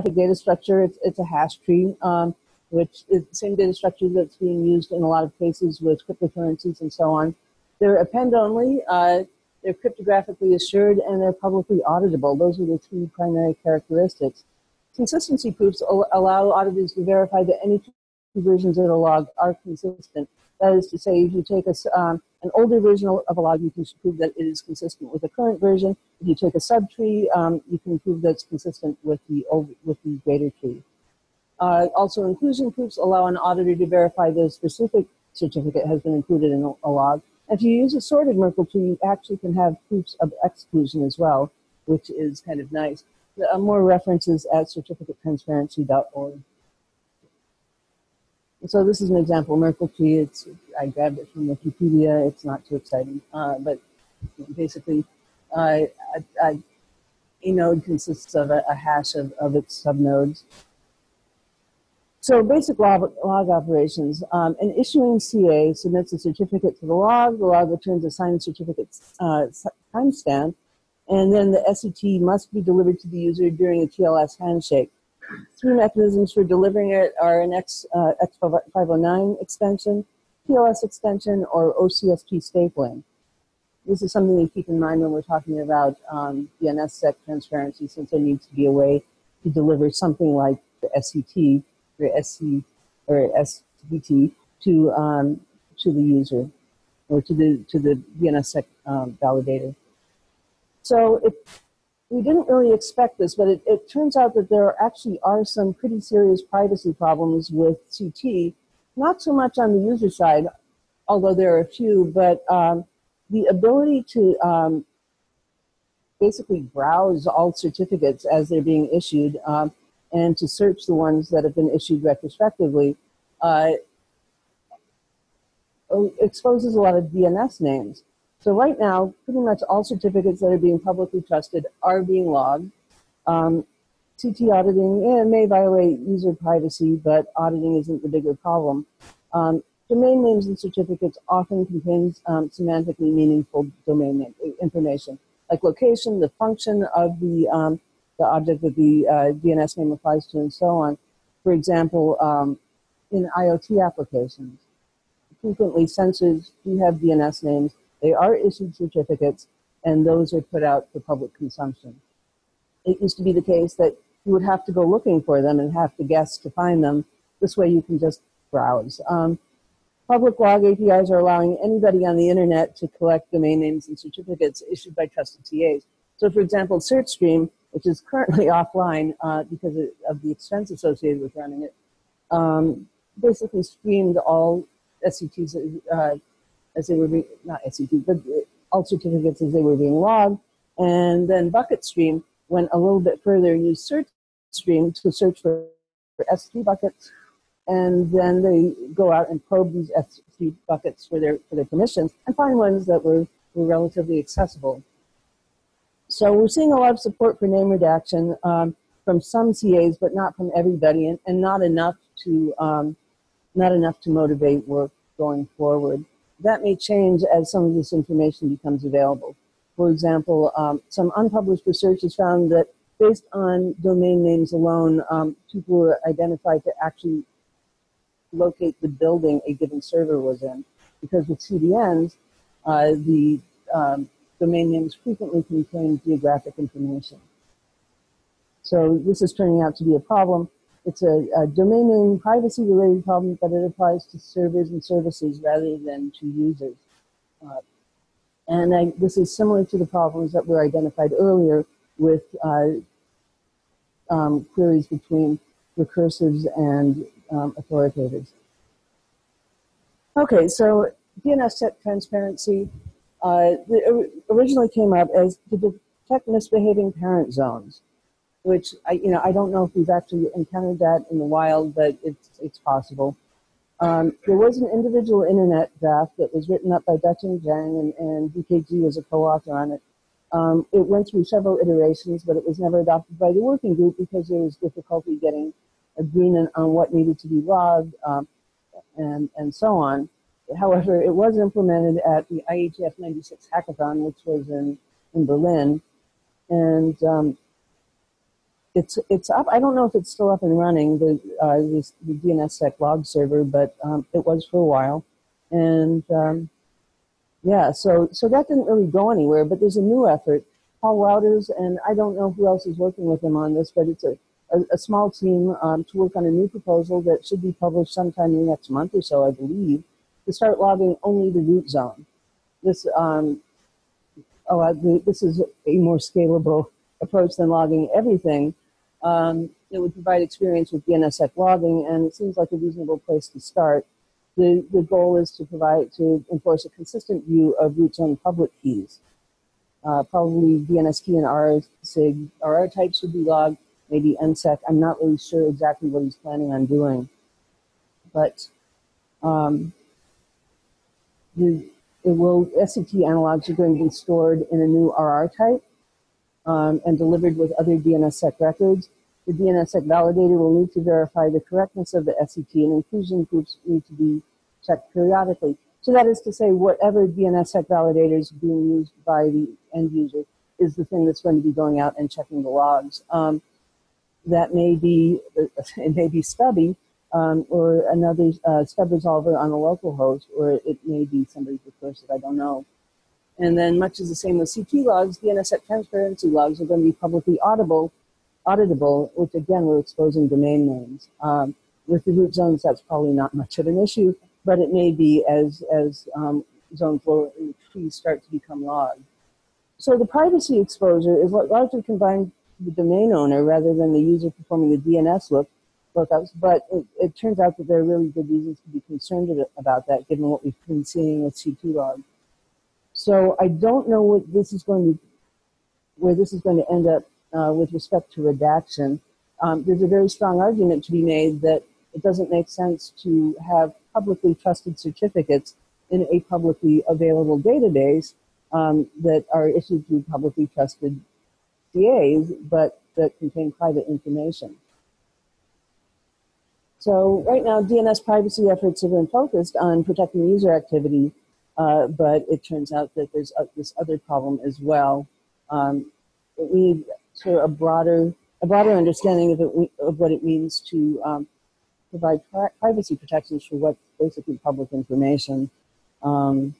data structure, it's a hash tree, which is the same data structure that's being used in a lot of cases with cryptocurrencies and so on. They're append-only, they're cryptographically assured, and they're publicly auditable. Those are the three primary characteristics. Consistency proofs allow auditors to verify that any two versions of the log are consistent. That is to say, if you take an older version of a log, you can prove that it is consistent with the current version. If you take a subtree, you can prove that it's consistent with the greater tree. Also, inclusion proofs allow an auditor to verify that a specific certificate has been included in a log. If you use a sorted Merkle tree, you actually can have proofs of exclusion as well, which is kind of nice. More references at certificatetransparency.org. So this is an example Merkle tree. I grabbed it from Wikipedia. It's not too exciting, but basically, a node consists of a hash of its subnodes. So basic log operations. An issuing CA submits a certificate to the log returns a signed certificate timestamp, and then the SET must be delivered to the user during a TLS handshake. Three mechanisms for delivering it are an X509 extension, TLS extension, or OCSP stapling. This is something to keep in mind when we're talking about DNSSEC transparency, since there needs to be a way to deliver something like the SET or SVT to the user or to the DNSSEC validator. So we didn't really expect this, but it turns out that there actually are some pretty serious privacy problems with CT, not so much on the user side, although there are a few, but the ability to basically browse all certificates as they're being issued and to search the ones that have been issued retrospectively exposes a lot of DNS names. So right now, pretty much all certificates that are being publicly trusted are being logged. CT auditing may violate user privacy, but auditing isn't the bigger problem. Domain names and certificates often contains semantically meaningful domain name information, like location, the function of the object that the DNS name applies to, and so on. For example, in IoT applications, frequently sensors do have DNS names. They are issued certificates, and those are put out for public consumption. It used to be the case that you would have to go looking for them and have to guess to find them. This way you can just browse. Public log APIs are allowing anybody on the internet to collect domain names and certificates issued by trusted CAs. So for example, CertStream, which is currently offline because of the expense associated with running it, basically streamed all SCTs as they were being, not SCTs, but all certificates as they were being logged. And then BucketStream went a little bit further and used CertStream to search for S3 buckets. And then they go out and probe these S3 buckets for their permissions and find ones that were relatively accessible. So we're seeing a lot of support for name redaction from some CAs, but not from everybody, and not enough to motivate work going forward. That may change as some of this information becomes available. For example, some unpublished research has found that based on domain names alone, people were identified to actually locate the building a given server was in. Because with CDNs, the domain names frequently contain geographic information. So this is turning out to be a problem. It's a domain name privacy-related problem, but it applies to servers and services rather than to users. This is similar to the problems that were identified earlier with queries between recursives and authoritatives. Okay, so DNSSEC transparency originally came up as to detect misbehaving parent zones, which I don't know if we've actually encountered that in the wild, but it's possible. There was an individual internet draft that was written up by Dutch and Zhang, and DKG was a co-author on it. It went through several iterations, but it was never adopted by the working group because there was difficulty getting agreement on what needed to be logged and so on. However, it was implemented at the IETF 96 hackathon, which was in Berlin, and it's up. I don't know if it's still up and running, the DNSSEC log server, but it was for a while. And yeah, so that didn't really go anywhere, but there's a new effort. Paul Wouters, and I don't know who else is working with him on this, but it's a small team to work on a new proposal that should be published sometime in the next month or so, I believe, to start logging only the root zone. This this is a more scalable approach than logging everything. It would provide experience with DNSSEC logging, and it seems like a reasonable place to start. The goal is to enforce a consistent view of root zone public keys. Probably DNS key and RR types would be logged, maybe NSEC. I'm not really sure exactly what he's planning on doing. But SCT analogs are going to be stored in a new RR type and delivered with other DNSSEC records. The DNSSEC validator will need to verify the correctness of the SCT, and inclusion groups need to be checked periodically. So that is to say, whatever DNSSEC validator is being used by the end user is the thing that's going to be going out and checking the logs. That may be, it may be stubby, or another stub resolver on a local host, or it may be somebody's recursive, I don't know. And then much is the same with CT logs, DNSSEC transparency logs are going to be publicly auditable, which again, we're exposing domain names. With the root zones, that's probably not much of an issue, but it may be as zone flow trees start to become logged. So the privacy exposure is largely confined to the domain owner rather than the user performing the DNS lookups, but it turns out that there are really good reasons to be concerned about that, given what we've been seeing with CT log. So I don't know what this is going to, where this is going to end up with respect to redaction. There's a very strong argument to be made that it doesn't make sense to have publicly trusted certificates in a publicly available database that are issued through publicly trusted CAs, but that contain private information. So right now, DNS privacy efforts have been focused on protecting user activity, but it turns out that there's this other problem as well. We need sort of a broader understanding of what it means to provide privacy protections for what's basically public information. And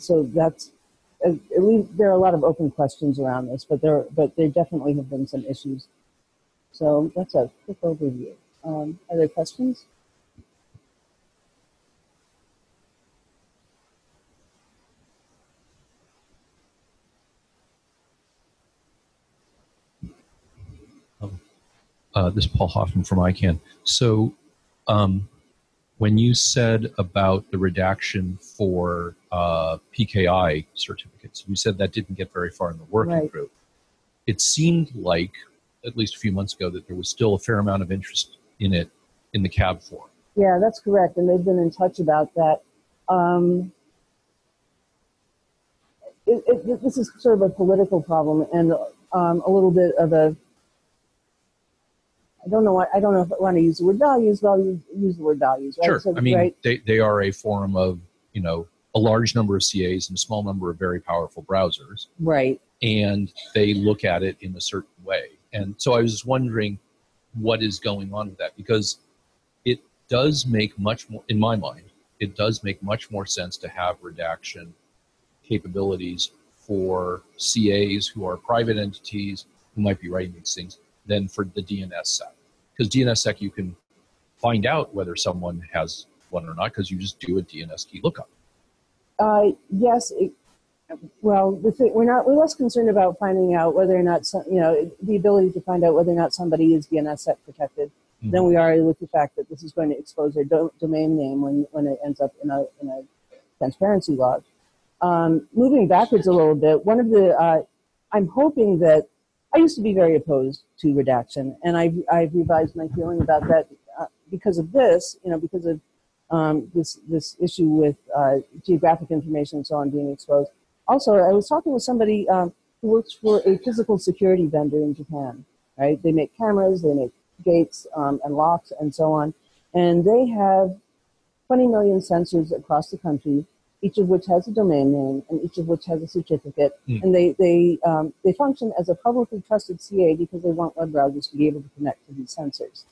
so that's, there are a lot of open questions around this, but there definitely have been some issues. So that's a quick overview. Are there questions? This is Paul Hoffman from ICANN. So when you said about the redaction for PKI certificates, you said that didn't get very far in the working group. It seemed like, at least a few months ago, that there was still a fair amount of interest in it in the CAB forum. Yeah, that's correct, and they've been in touch about that. This is sort of a political problem and a little bit of a, I don't know if I want to use the word values, but I'll use the word values. Right? Sure. So, I mean, right? they are a forum of, you know, a large number of CAs and a small number of very powerful browsers. Right. And they look at it in a certain way. And so I was just wondering what is going on with that, because it does make much more, in my mind, it does make much more sense to have redaction capabilities for CAs who are private entities who might be writing these things than for the DNSSEC. Because DNSSEC, you can find out whether someone has one or not because you just do a DNS key lookup. Yes. Well, we're less concerned about finding out whether or not, the ability to find out whether or not somebody is DNSSEC protected than we are with the fact that this is going to expose their domain name when it ends up in a transparency log. Moving backwards a little bit, one of the, I'm hoping that, I used to be very opposed to redaction, and I've revised my feeling about that because of this, because of this issue with geographic information and so on being exposed. Also, I was talking with somebody who works for a physical security vendor in Japan, right? They make cameras, they make gates and locks and so on, and they have 20 million sensors across the country. each of which has a domain name and each of which has a certificate. And they function as a publicly trusted CA because they want web browsers to be able to connect to these sensors,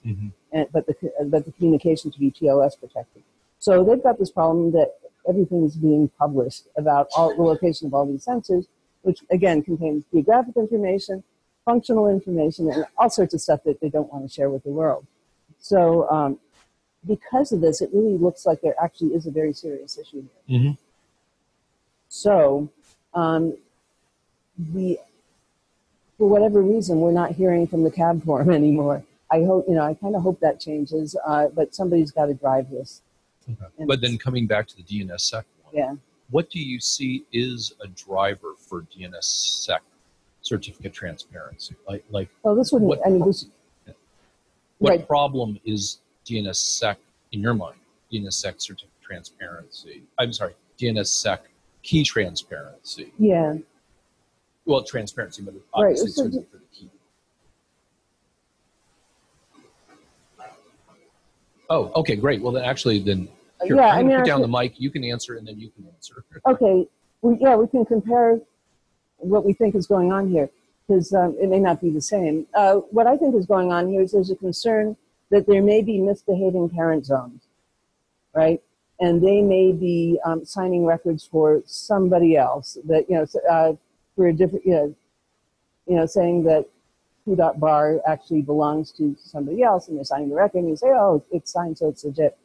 but the communication to be TLS protected. So they've got this problem that everything is being published about all the location of all these sensors, which again contains geographic information, functional information, and all sorts of stuff that they don't want to share with the world. So because of this, it really looks like there actually is a very serious issue here. So for whatever reason, we're not hearing from the CAB forum anymore. I hope, I kind of hope that changes, but somebody's got to drive this. But then coming back to the DNSSEC one, what do you see is a driver for DNSSEC certificate transparency? Well, this wouldn't, what problem is DNSSEC, in your mind, DNSSEC certificate transparency? I'm sorry, DNSSEC key transparency. Yeah. Well, transparency, but obviously it's going to be for the key. Oh, okay, great. Well, then actually, then here, I'm going to put down the mic. You can answer, and then you can answer. Okay. We can compare what we think is going on here, because it may not be the same. What I think is going on here is there's a concern that there may be misbehaving parent zones, right? And they may be signing records for somebody else that, for a different, saying that q.bar actually belongs to somebody else, and they're signing the record, and you say, oh, it's signed, so it's legit.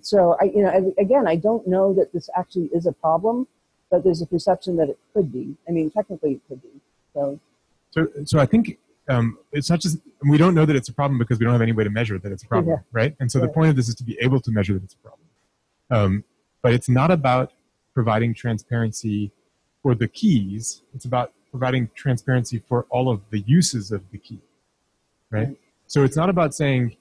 So again, I don't know that this actually is a problem, but there's a perception that it could be. I mean, technically it could be. So I think it's not just, we don't know that it's a problem because we don't have any way to measure that it's a problem, right? And so the point of this is to be able to measure that it's a problem. But it's not about providing transparency for the keys. It's about providing transparency for all of the uses of the key, right? So it's not about saying,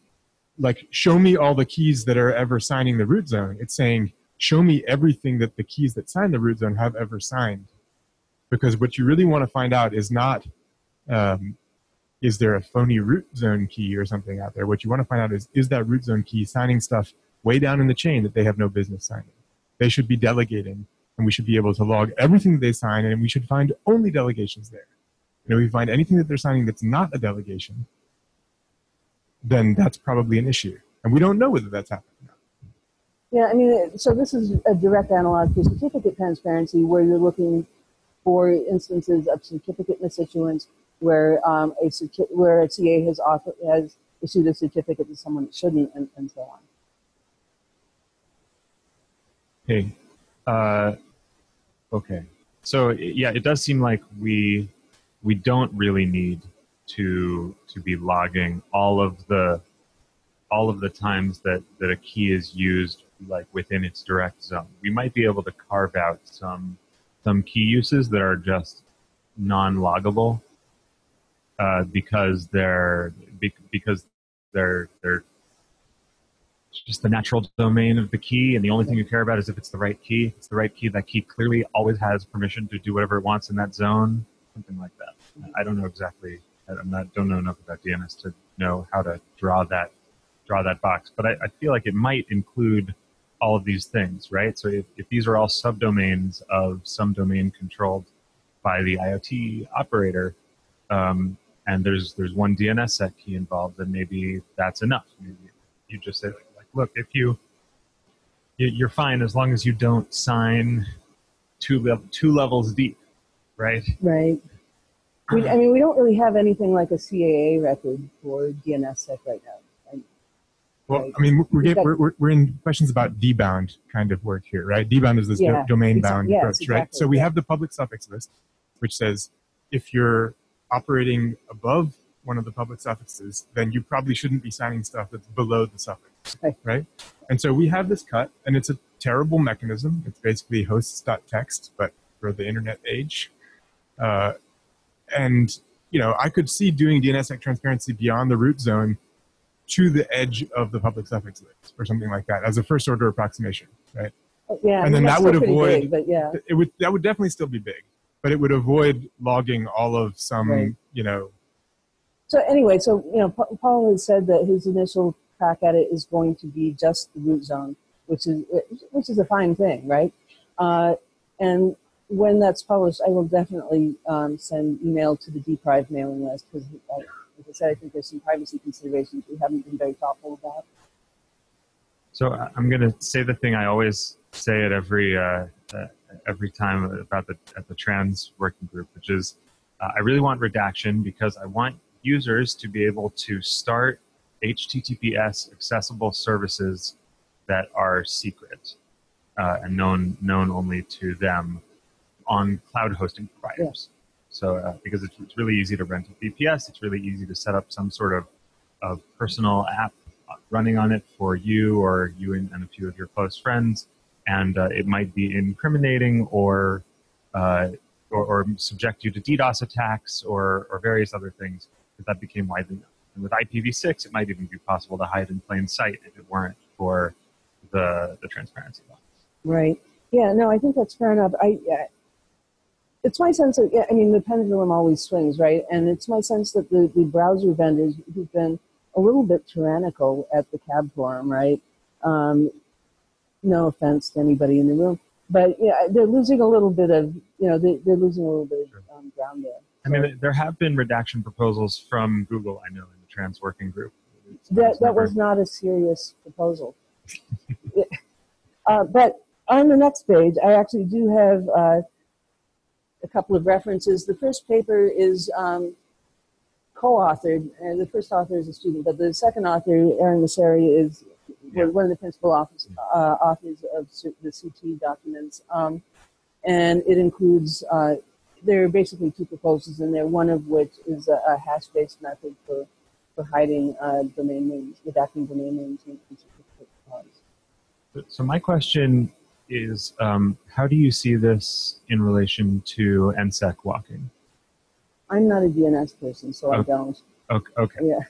like, show me all the keys that are ever signing the root zone. It's saying, show me everything that the keys that sign the root zone have ever signed. Because what you really want to find out is not, is there a phony root zone key or something out there? What you want to find out is that root zone key signing stuff way down in the chain that they have no business signing? They should be delegating, and we should be able to log everything that they sign, and we should find only delegations there. And if we find anything that they're signing that's not a delegation, then that's probably an issue. And we don't know whether that's happening or not. Yeah, I mean, so this is a direct analog to certificate transparency, where you're looking for instances of certificate misissuance where a CA has issued a certificate to someone that shouldn't, and so on. Hey, okay. So yeah, it does seem like we don't really need to be logging all of the times that a key is used, like, within its direct zone. We might be able to carve out some key uses that are just non-loggable because they're just the natural domain of the key, and the only thing you care about is if it's the right key. If it's the right key, that key clearly always has permission to do whatever it wants in that zone, something like that. I don't know exactly. Don't know enough about DNS to know how to draw that box, but I feel like it might include all of these things, right? So if these are all subdomains of some domain controlled by the IoT operator, and there's one DNSSEC key involved, then maybe that's enough. Maybe you just say, like, look, if you're fine as long as you don't sign two levels deep, right? Right. We don't really have anything like a CAA record for DNSSEC right now. Well, I mean, we're in questions about dbound kind of work here, right? Dbound is this domain-bound approach, right? Exactly, So we have the public suffix list, which says if you're operating above one of the public suffixes, then you probably shouldn't be signing stuff that's below the suffix, right? And so we have this cut, and it's a terrible mechanism. It's basically hosts.txt, but for the internet age. And, I could see doing DNSSEC transparency beyond the root zone to the edge of the public suffix list or something like that as a first order approximation, right? Yeah, and then that would avoid, big, but yeah. That would definitely still be big, but it would avoid logging all of some, So anyway, Paul has said that his initial crack at it is going to be just the root zone, which is a fine thing, right? And when that's published, I will definitely send email to the deprived mailing list because, like I said, I think there's some privacy considerations we haven't been very thoughtful about. So I'm going to say the thing I always say at every time about at the trans working group, which is I really want redaction because I want users to be able to start HTTPS accessible services that are secret and known only to them on cloud hosting providers. Yeah. So because it's really easy to rent a VPS, it's really easy to set up some sort of personal app running on it for you or you and a few of your close friends, and it might be incriminating or subject you to DDoS attacks or various other things, because that became widely known. And with IPv6, it might even be possible to hide in plain sight if it weren't for the transparency law. Right. Yeah, no, I think that's fair enough. It's my sense that, I mean, the pendulum always swings, right? And it's my sense that the browser vendors who've been a little bit tyrannical at the CAB forum, right? No offense to anybody in the room, but yeah, they're losing a little bit of, they're losing a little bit of ground there. I mean, there have been redaction proposals from Google, I know, in the trans working group. That was not a serious proposal. But on the next page, I actually do have a couple of references. The first paper is co-authored, and the first author is a student, but the second author, Aaron Masseri, is one of the principal authors of the CT documents. And it includes, there are basically two proposals in there, one of which is a hash-based method for hiding domain names, redacting domain names in certificate files. So my question is, how do you see this in relation to NSEC walking? I'm not a DNS person, so I don't. Okay. Yeah.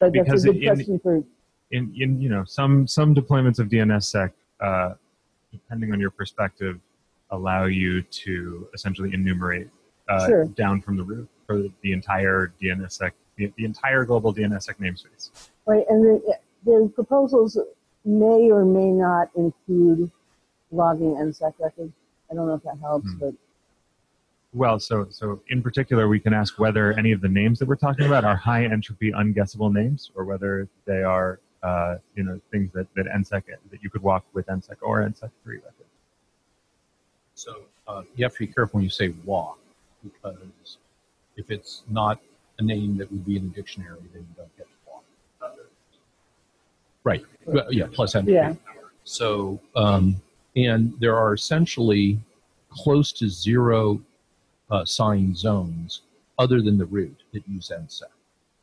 But that's a good question for. Some deployments of DNSSEC, depending on your perspective, allow you to essentially enumerate down from the root for the entire DNSSEC, the entire global DNSSEC namespace. Right, and the proposals may or may not include logging NSEC records. I don't know if that helps, but. Well, so in particular, we can ask whether any of the names that we're talking about are high entropy, unguessable names, or whether they are, things that NSEC that you could walk with NSEC or NSEC 3 records. So you have to be careful when you say walk, because if it's not a name that would be in a dictionary, then you don't get to walk. Right. Well, yeah. Plus entropy. Yeah. So and there are essentially close to zero signed zones other than the root that use NSEC.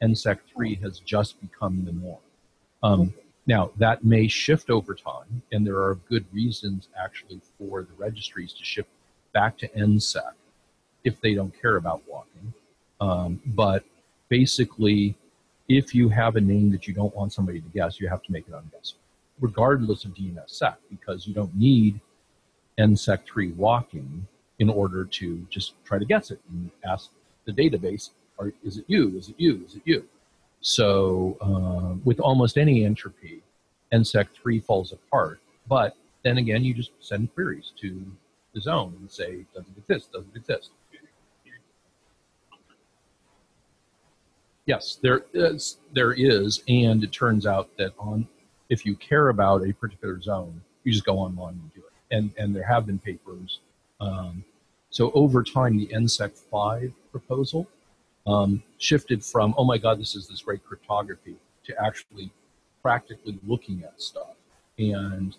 NSEC 3 has just become the norm. Now, that may shift over time, and there are good reasons actually for the registries to shift back to NSEC if they don't care about walking. But basically, if you have a name that you don't want somebody to guess, you have to make it unguessable, regardless of DNSSEC, because you don't need NSEC 3 walking in order to just try to guess it and ask the database, is it you, is it you, is it you? So with almost any entropy, NSEC 3 falls apart. But then again, you just send queries to the zone and say, does it exist, does it exist? Yes, there is, and it turns out that if you care about a particular zone, you just go online and do it. And there have been papers. So over time, the NSEC 5 proposal shifted from, oh my God, this is this great cryptography, to actually practically looking at stuff. And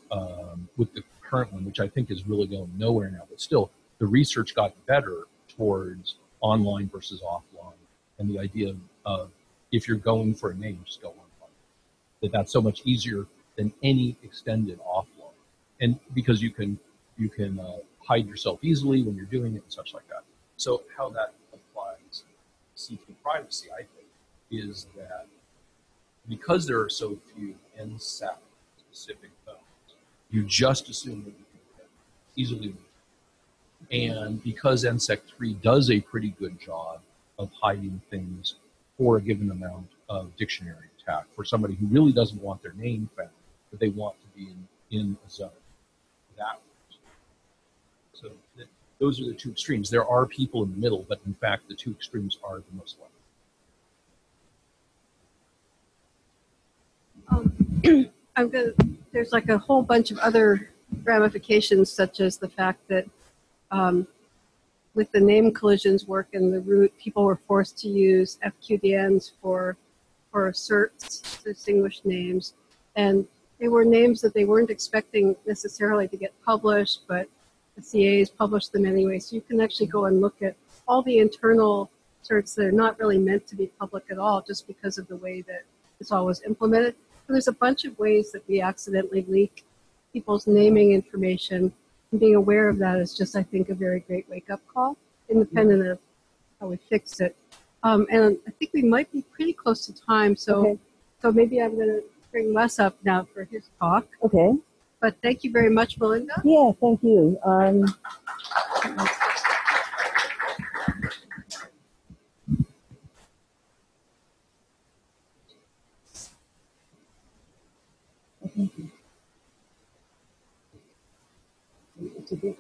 with the current one, which I think is really going nowhere now, but still, the research got better towards online versus offline. And the idea of if you're going for a name, just go online. That's so much easier than any extended offline. And because you can hide yourself easily when you're doing it and such like that. So how that applies to CT privacy, I think, is that because there are so few NSEC specific zones, you just assume that you can easily move. And because NSEC 3 does a pretty good job of hiding things for a given amount of dictionary attack, for somebody who really doesn't want their name found, but they want to be in a zone, that. So those are the two extremes. There are people in the middle, but in fact, the two extremes are the most likely. There's like a whole bunch of other ramifications, such as the fact that with the name collisions work in the root, people were forced to use FQDNs for certs to distinguish names. And they were names that they weren't expecting necessarily to get published, but the CAs published them anyway. So you can actually go and look at all the internal certs that are not really meant to be public at all, just because of the way that this all was implemented. So there's a bunch of ways that we accidentally leak people's naming information. And being aware of that is just, I think, a very great wake-up call, independent of how we fix it. And I think we might be pretty close to time, so so maybe I'm going to bring Wes up now for his talk. Okay. But thank you very much, Melinda. Yeah, thank you. It's a bit.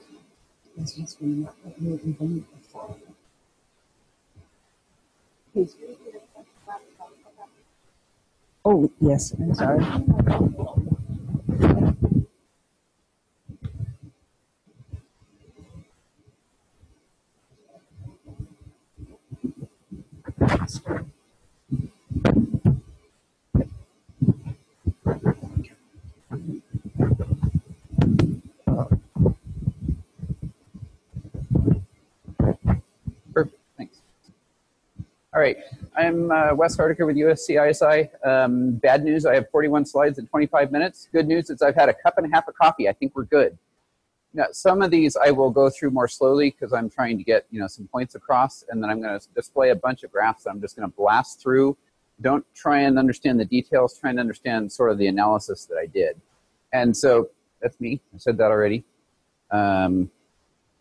Oh, yes, I'm sorry. Perfect, thanks. All right, I'm Wes Hardiker with USCISI. Bad news, I have 41 slides in 25 minutes. Good news is I've had a cup and a half of coffee. I think we're good. Now, some of these I will go through more slowly because I'm trying to get some points across, and then I'm going to display a bunch of graphs that I'm just going to blast through. Don't try and understand the details, try and understand sort of the analysis that I did. And so that's me, I said that already.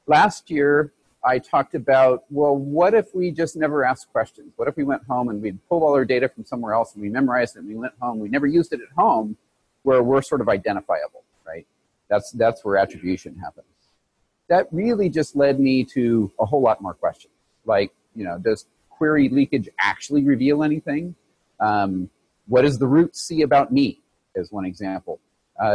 Last year, I talked about, well, what if we just never asked questions? What if we went home and we'd pulled all our data from somewhere else and we memorized it and we went home, we never used it at home, where we're sort of identifiable, right? That's where attribution happens. That really just led me to a whole lot more questions. Like, does query leakage actually reveal anything? What does the root see about me, is one example.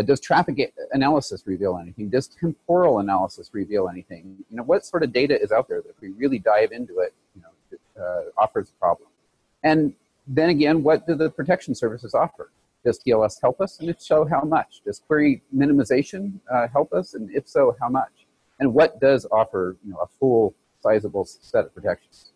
Does traffic analysis reveal anything? Does temporal analysis reveal anything? What sort of data is out there that if we really dive into it, offers a problem? And then again, what do the protection services offer? Does TLS help us? And if so, how much? Does query minimization help us? And if so, how much? And what does offer a full, sizable set of protections?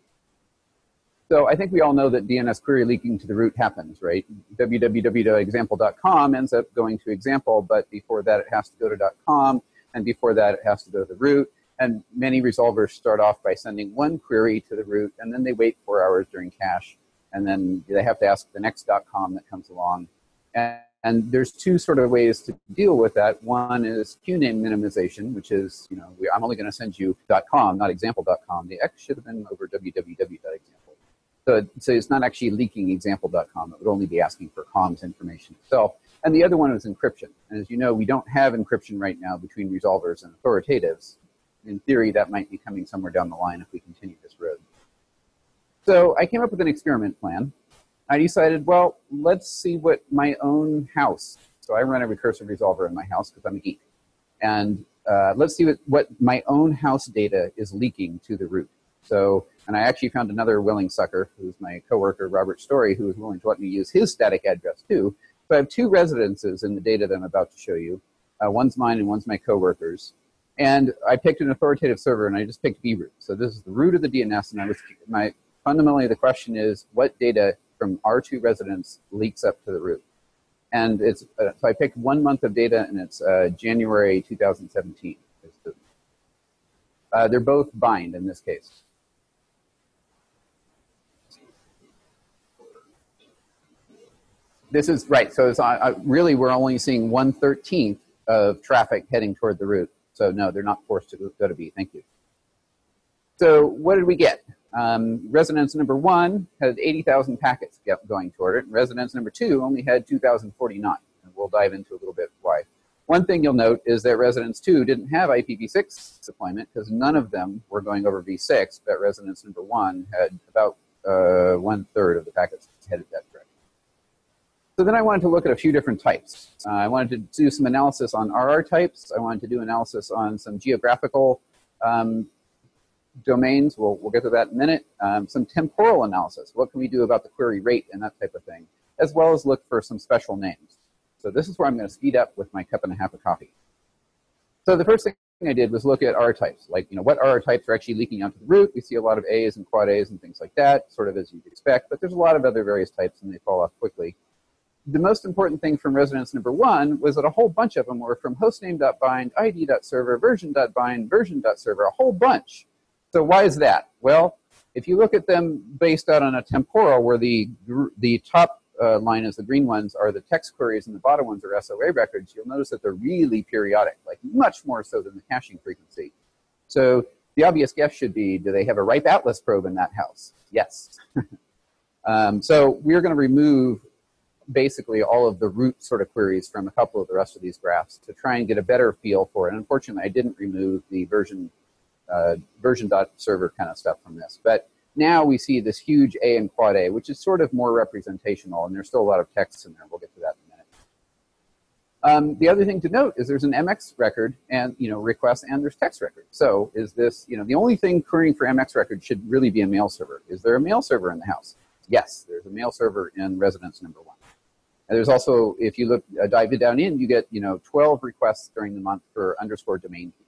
So I think we all know that DNS query leaking to the root happens, right? www.example.com ends up going to example, but before that it has to go to .com, and before that it has to go to the root. And many resolvers start off by sending one query to the root, and then they wait 4 hours during cache, and then they have to ask the next .com that comes along. And there's two sort of ways to deal with that. One is QName minimization, which is, I'm only going to send you .com, not example.com. The X should have been over www.example. So it's not actually leaking example.com. It would only be asking for comms information itself. And the other one is encryption. And as you know, we don't have encryption right now between resolvers and authoritatives. In theory, that might be coming somewhere down the line if we continue this road. So I came up with an experiment plan. I decided, well, let's see what my own house, so I run a recursive resolver in my house because I'm a geek. And let's see what my own house data is leaking to the root. So, and I actually found another willing sucker, who's my coworker, Robert Story, who was willing to let me use his static address too. So I have two residences in the data that I'm about to show you. One's mine and one's my coworker's. And I picked an authoritative server, and I just picked vroot. So this is the root of the DNS, and fundamentally the question is, what data from our two residents leaks up to the root? And it's so I picked 1 month of data, and it's January 2017. They're both bind in this case. This is right. So it's really we're only seeing 1/13 of traffic heading toward the root. So no, they're not forced to go to B. Thank you. So what did we get? Resonance number 1 had 80,000 packets going toward it, and resonance number 2 only had 2,049. And we'll dive into a little bit why. One thing you'll note is that residence 2 didn't have IPv6 deployment because none of them were going over v6, but residence number 1 had about 1/3 of the packets headed that direction. So then I wanted to look at a few different types. I wanted to do some analysis on RR types. I wanted to do analysis on some geographical domains. We'll get to that in a minute. Some temporal analysis. What can we do about the query rate and that type of thing, as well as look for some special names. So this is where I'm going to speed up with my cup and a half of coffee. So the first thing I did was look at RR types, like what RR types are actually leaking out to the root. We see a lot of A's and quad A's and things like that, sort of as you'd expect, but there's a lot of other various types and they fall off quickly. The most important thing from residence number 1 was that a whole bunch of them were from hostname.bind, id.server, version.bind, version.server, a whole bunch. So why is that? Well, if you look at them based out on a temporal where the top line is the green ones are the text queries and the bottom ones are SOA records, you'll notice that they're really periodic, like much more so than the caching frequency. So the obvious guess should be, do they have a ripe atlas probe in that house? Yes. So we're going to remove basically all of the root sort of queries from a couple of the rest of these graphs to try and get a better feel for it. And unfortunately, I didn't remove the version.server kind of stuff from this. But now we see this huge A and quad A, which is sort of more representational, and there's still a lot of text in there. We'll get to that in a minute. The other thing to note is there's an MX record and request, and there's text record. So is this the only thing querying for MX record should really be a mail server? Is there a mail server in the house? Yes, there's a mail server in residence number 1. And there's also, if you look dive it down in, you get 12 requests during the month for _ domain key.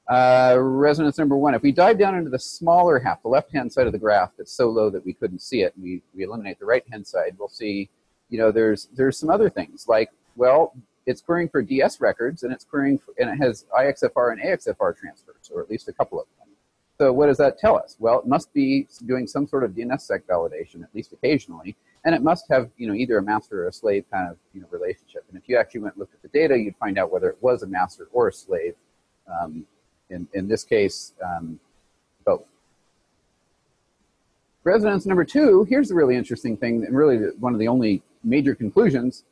Resonance number 1. If we dive down into the smaller half, the left-hand side of the graph that's so low that we couldn't see it, and we eliminate the right-hand side, we'll see, there's some other things like, well, it's querying for DS records, and it's querying for, and it has IXFR and AXFR transfers, or at least a couple of them. So what does that tell us? Well, it must be doing some sort of DNSSEC validation, at least occasionally, and it must have either a master or a slave kind of relationship. And if you actually went and looked at the data, you'd find out whether it was a master or a slave. In this case, both. Residence number 2, here's the really interesting thing, and really one of the only major conclusions.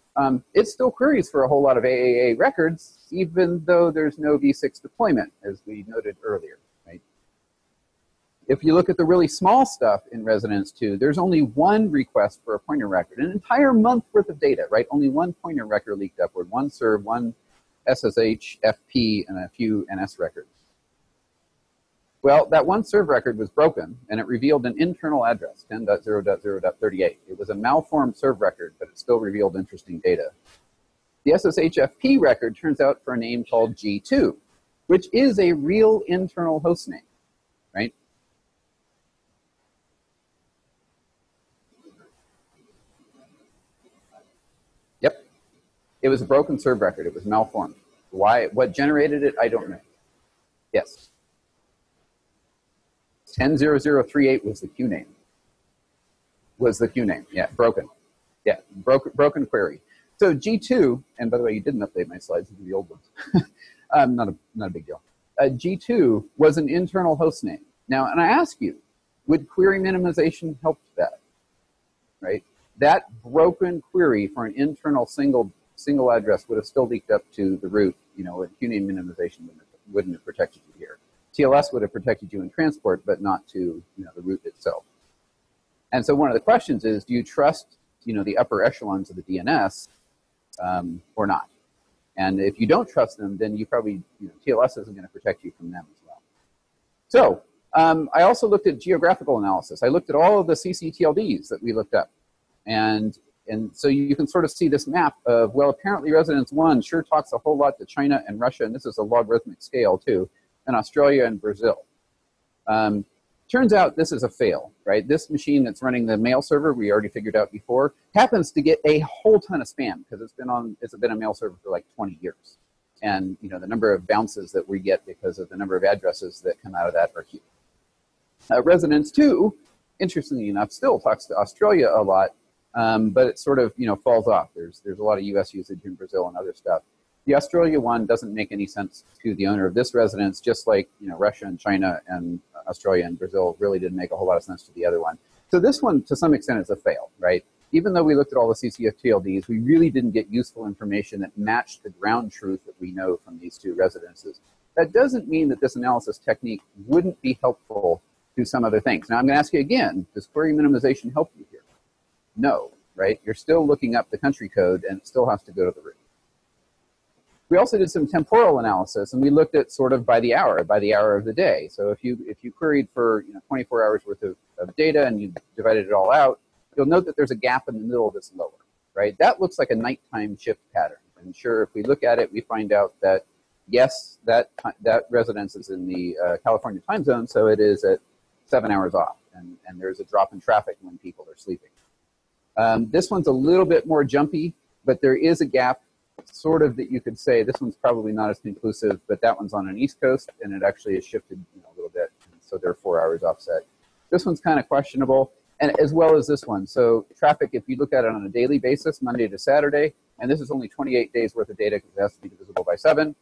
It still queries for a whole lot of AAA records, even though there's no v6 deployment, as we noted earlier. Right? If you look at the really small stuff in Residence 2, there's only one request for a pointer record, an entire month worth of data, right? Only one pointer record leaked upward, one serve, one SSHFP, and a few NS records. Well, that one serve record was broken, and it revealed an internal address, 10.0.0.38. It was a malformed serve record, but it still revealed interesting data. The SSHFP record turns out for a name called G2, which is a real internal host name, right? Yep. It was a broken serve record. It was malformed. Why? What generated it? I don't know. Yes. 10.0.0.38 was the Q name. Yeah, broken. Yeah, broken query. So G2, and by the way, you didn't update my slides into the old ones. Not a big deal. G2 was an internal host name. Now, and I ask you, would query minimization help that? Right? That broken query for an internal single address would have still leaked up to the root. Q name minimization wouldn't have protected you here. TLS would have protected you in transport, but not to the root itself. And so one of the questions is, do you trust the upper echelons of the DNS or not? And if you don't trust them, then you probably TLS isn't going to protect you from them as well. So I also looked at geographical analysis. I looked at all of the CCTLDs that we looked up, and so you can sort of see this map of, well, apparently Residence 1 sure talks a whole lot to China and Russia, and this is a logarithmic scale too, and Australia and Brazil. Turns out this is a fail, right? This machine that's running the mail server, we already figured out before, happens to get a whole ton of spam because it's been a mail server for like 20 years. And the number of bounces that we get because of the number of addresses that come out of that are huge. Residence 2, interestingly enough, still talks to Australia a lot, but it sort of falls off. There's a lot of US usage in Brazil and other stuff. The Australia one doesn't make any sense to the owner of this residence, just like Russia and China and Australia and Brazil really didn't make a whole lot of sense to the other one. So this one, to some extent, is a fail, right? even though we looked at all the CCF-TLDs, we really didn't get useful information that matched the ground truth that we know from these two residences. That doesn't mean that this analysis technique wouldn't be helpful to some other things. Now I'm going to ask you again, does query minimization help you here? No, right? You're still looking up the country code and it still has to go to the root. We also did some temporal analysis, and we looked at sort of by the hour of the day. So if you queried for 24 hours worth of data and you divided it all out, you'll note that there's a gap in the middle that's lower, right? That looks like a nighttime shift pattern. And sure, if we look at it, we find out that yes, that residence is in the California time zone, so it is at 7 hours off, and there's a drop in traffic when people are sleeping. This one's a little bit more jumpy, but there is a gap, sort of, that you could say this one's probably not as conclusive, but that one's on an East Coast, and it actually is shifted a little bit, and so they're 4 hours offset. This one's kind of questionable, and as well as this one. So traffic, if you look at it on a daily basis, Monday to Saturday, and this is only 28 days worth of data because it has to be divisible by 7.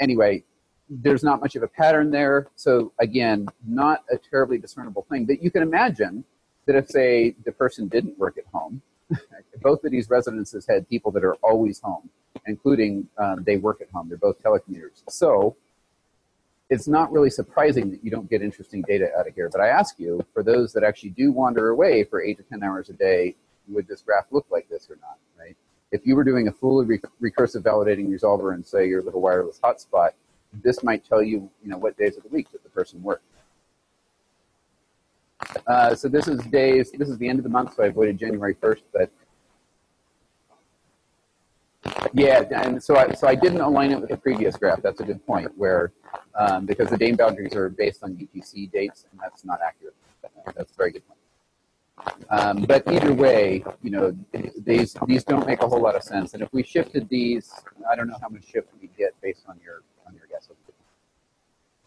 Anyway, there's not much of a pattern there. So again, not a terribly discernible thing. But you can imagine that if, say, the person didn't work at home, both of these residences had people that are always home, including they work at home. They're both telecommuters. So it's not really surprising that you don't get interesting data out of here. But I ask you, for those that actually do wander away for 8 to 10 hours a day, would this graph look like this or not, right? If you were doing a fully recursive validating resolver in, say, your little wireless hotspot, this might tell you, what days of the week that the person worked. So this is the end of the month, so I avoided January 1st, but yeah, and so I didn't align it with the previous graph. That's a good point, where because the DAME boundaries are based on UTC dates, and that's not accurate. That's a very good point. But either way, these don't make a whole lot of sense. And if we shifted these, I don't know how much shift we get based on your guess.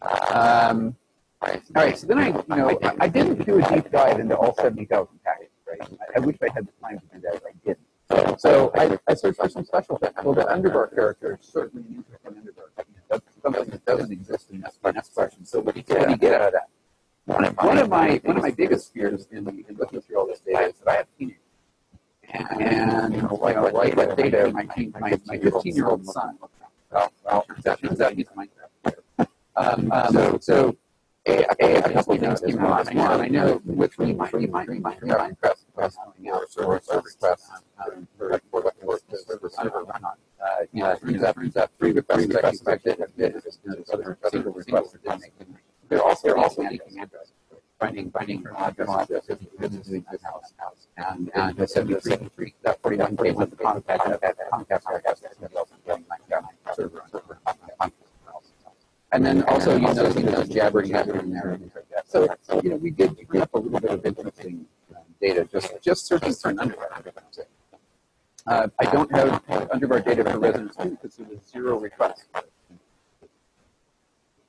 All right, so then I didn't do a deep dive into all 70,000 packets, right? I wish I had the time to do that, but I didn't. So I searched for some special things. Well, the underbar character is certainly an interesting underbar. That's something that doesn't exist in this DNS question. So what do you get out of that? One of my biggest fears in looking through all this data is that I have teenagers. And like that data, my 15-year-old son, turns out he's a Minecraft player. So a couple of things came out. One, I know with me, my Minecraft request coming out, or server requests for the server run on. Turns out 3 requests that I expected have been other single requests that didn't make it. They're also leaking address. Finding address visits in this house. And the 73, that 41 came with the Comcast server on. And then also, there's jabbering in there and things like that. So, we did bring up a little bit of interesting data, just searching for an underbar. I don't have underbar data for residents 2 because there was 0 requests.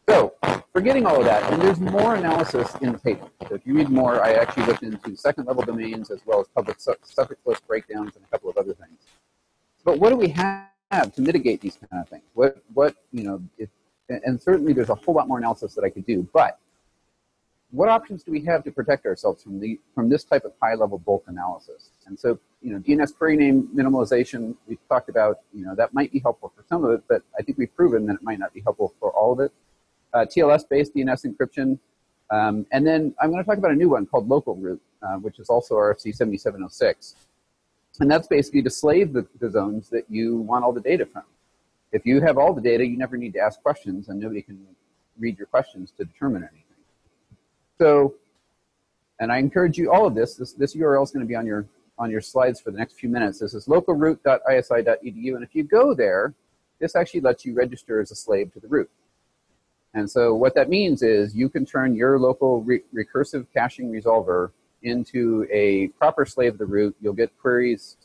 So, forgetting all of that, and there's more analysis in the paper. So if you read more, I actually looked into second-level domains as well as public suffix list breakdowns and a couple of other things. But what do we have to mitigate these kind of things? And certainly there's a whole lot more analysis that I could do, but what options do we have to protect ourselves from this type of high-level bulk analysis? And so, DNS query name minimalization, we've talked about, that might be helpful for some of it, but I think we've proven that it might not be helpful for all of it. TLS-based DNS encryption, and then I'm going to talk about a new one called local root, which is also RFC 7706. And that's basically to slave the zones that you want all the data from. If you have all the data, you never need to ask questions, and nobody can read your questions to determine anything. So, and I encourage you, all of this URL is going to be on your slides for the next few minutes. This is localroot.isi.edu, and if you go there, this actually lets you register as a slave to the root. And so what that means is you can turn your local recursive caching resolver into a proper slave of the root. You'll get queries,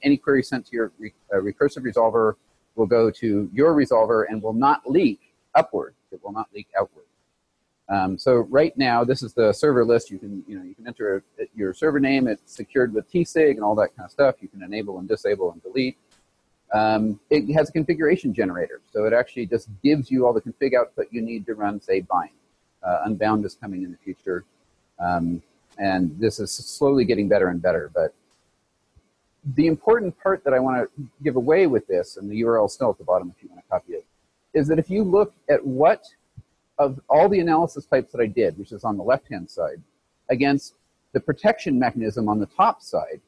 any query sent to your recursive resolver will go to your resolver and will not leak upward. It will not leak outward. So right now, this is the server list. You can enter your server name. It's secured with tsig and all that kind of stuff. You can enable and disable and delete. It has a configuration generator, so it actually just gives you all the config output you need to run, say, bind. Unbound is coming in the future. And this is slowly getting better and better. But the important part that I want to give away with this, and the URL is still at the bottom if you want to copy it, is that if you look at what of all the analysis types that I did, which is on the left-hand side, against the protection mechanism on the top side,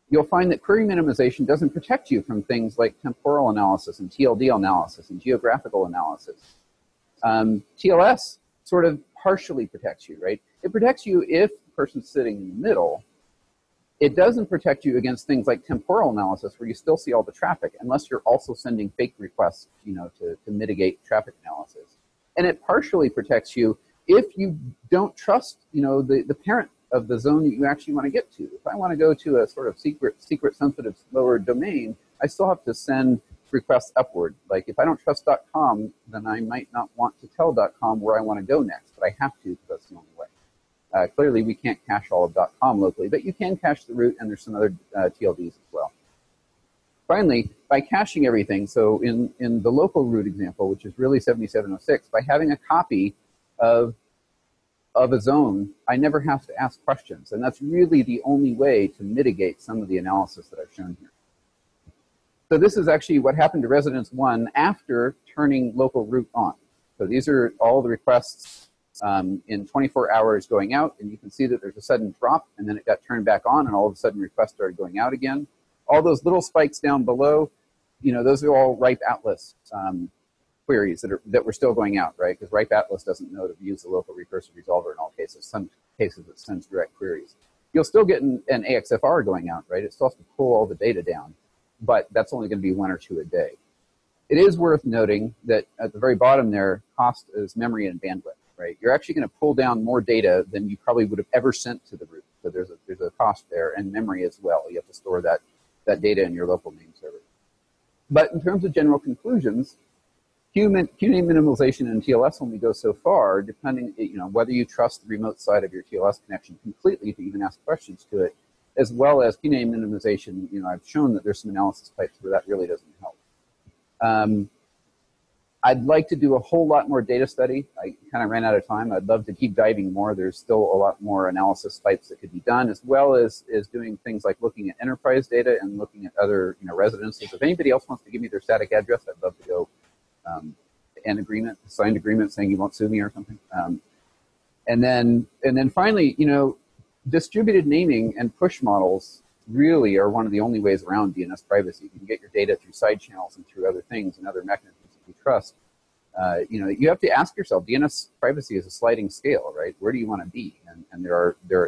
you'll find that query minimization doesn't protect you from things like temporal analysis and TLD analysis and geographical analysis. TLS sort of partially protects you, right? It protects you if the person's sitting in the middle. It doesn't protect you against things like temporal analysis, where you still see all the traffic, unless you're also sending fake requests, to mitigate traffic analysis. And it partially protects you if you don't trust, the parent of the zone that you actually want to get to. If I want to go to a sort of secret sensitive lower domain, I still have to send requests upward. Like if I don't trust .com, then I might not want to tell .com where I want to go next, but I have to because that's the only way. Clearly, we can't cache all of .com locally, but you can cache the root, and there's some other TLDs as well. Finally, by caching everything, so in the local root example, which is really 7706, by having a copy of a zone, I never have to ask questions. And that's really the only way to mitigate some of the analysis that I've shown here. So this is actually what happened to Residence 1 after turning local root on. So these are all the requests in 24 hours going out, and you can see that there's a sudden drop, and then it got turned back on, and all of a sudden requests started going out again. All those little spikes down below, those are all ripe atlas queries that were still going out, right? Because ripe atlas doesn't know to use the local recursive resolver in all cases. Some cases it sends direct queries. You'll still get an AXFR going out, right? It still has to pull all the data down, but that's only going to be 1 or 2 a day. It is worth noting that at the very bottom there, cost is memory and bandwidth, right? You're actually going to pull down more data than you probably would have ever sent to the root. So there's a cost there, and memory as well. You have to store that data in your local name server. But in terms of general conclusions, queue name minimization and TLS only go so far, depending, whether you trust the remote side of your TLS connection completely to even ask questions to it, as well as queue name minimization. I've shown that there's some analysis types where that really doesn't help. I'd like to do a whole lot more data study. I kind of ran out of time. I'd love to keep diving more. There's still a lot more analysis types that could be done, as well as doing things like looking at enterprise data and looking at other residences. If anybody else wants to give me their static address, I'd love to go an signed agreement saying you won't sue me or something. And then finally, distributed naming and push models really are one of the only ways around DNS privacy. You can get your data through side channels and through other things and other mechanisms that you trust. You have to ask yourself, DNS privacy is a sliding scale, right? Where do you want to be? And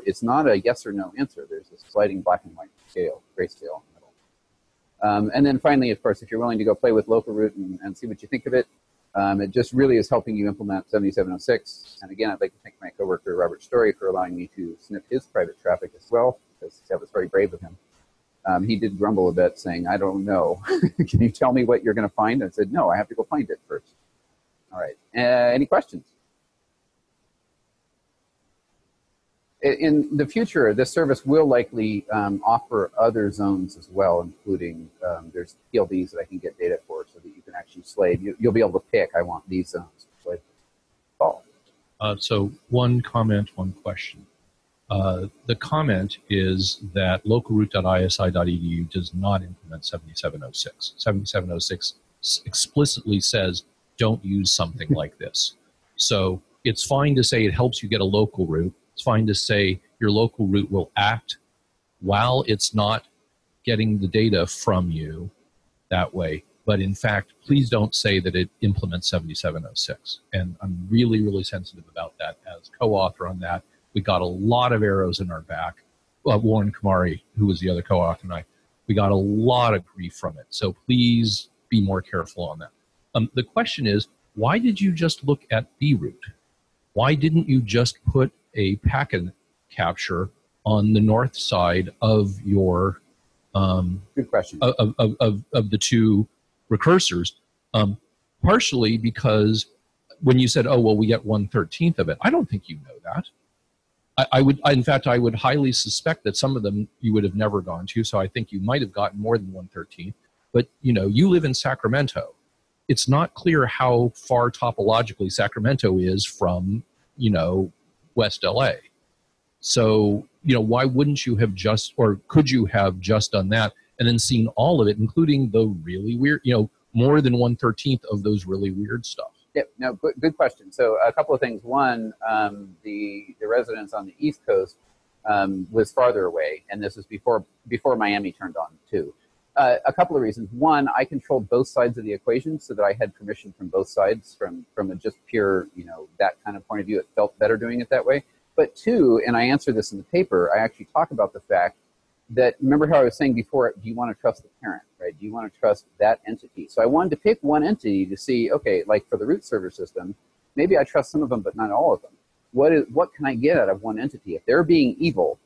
it's not a yes or no answer. There's a sliding black and white scale, gray scale in the middle. And then finally, of course, if you're willing to go play with local root and see what you think of it, it just really is helping you implement 7706. And again, I'd like to thank my coworker, Robert Story, for allowing me to snip his private traffic as well, because that was very brave of him. He did grumble a bit, saying, I don't know. Can you tell me what you're going to find? I said, no, I have to go find it first. All right. Any questions? In the future, this service will likely offer other zones as well, including there's TLDs that I can get data for so that you can actually slave. You'll be able to pick, I want these zones. So one comment, one question. The comment is that localroot.isi.edu does not implement 7706. 7706 explicitly says don't use something like this. So it's fine to say it helps you get a local root. It's fine to say your local root will act while it's not getting the data from you that way. But in fact, please don't say that it implements 7706. And I'm really, really sensitive about that. As co-author on that, we got a lot of arrows in our back. Warren Kamari, who was the other co-author, and we got a lot of grief from it. So please be more careful on that. The question is, why did you just look at broot? Why didn't you just put a packet capture on the north side of your good question of the two recursors? Partially because when you said, oh well, we get 1/13 of it, I don't think you know that. In fact, I would highly suspect that some of them you would have never gone to, so I think you might have gotten more than 1/13. But you live in Sacramento. It's not clear how far topologically Sacramento is from West LA. So, why wouldn't you have just, or could you have just done that and then seen all of it, including the really weird, more than 1/13 of those really weird stuff? Yeah, no, good question. So a couple of things. One, the residence on the East Coast was farther away, and this was before Miami turned on too. A couple of reasons. One, I controlled both sides of the equation, so that I had permission from both sides. From a just pure, that kind of point of view, it felt better doing it that way. But two, and I answer this in the paper, I actually talk about the fact that, remember how I was saying before, do you want to trust the parent, right? Do you want to trust that entity? So I wanted to pick one entity to see, okay, like for the root server system, maybe I trust some of them, but not all of them. What can I get out of one entity? If they're being evil,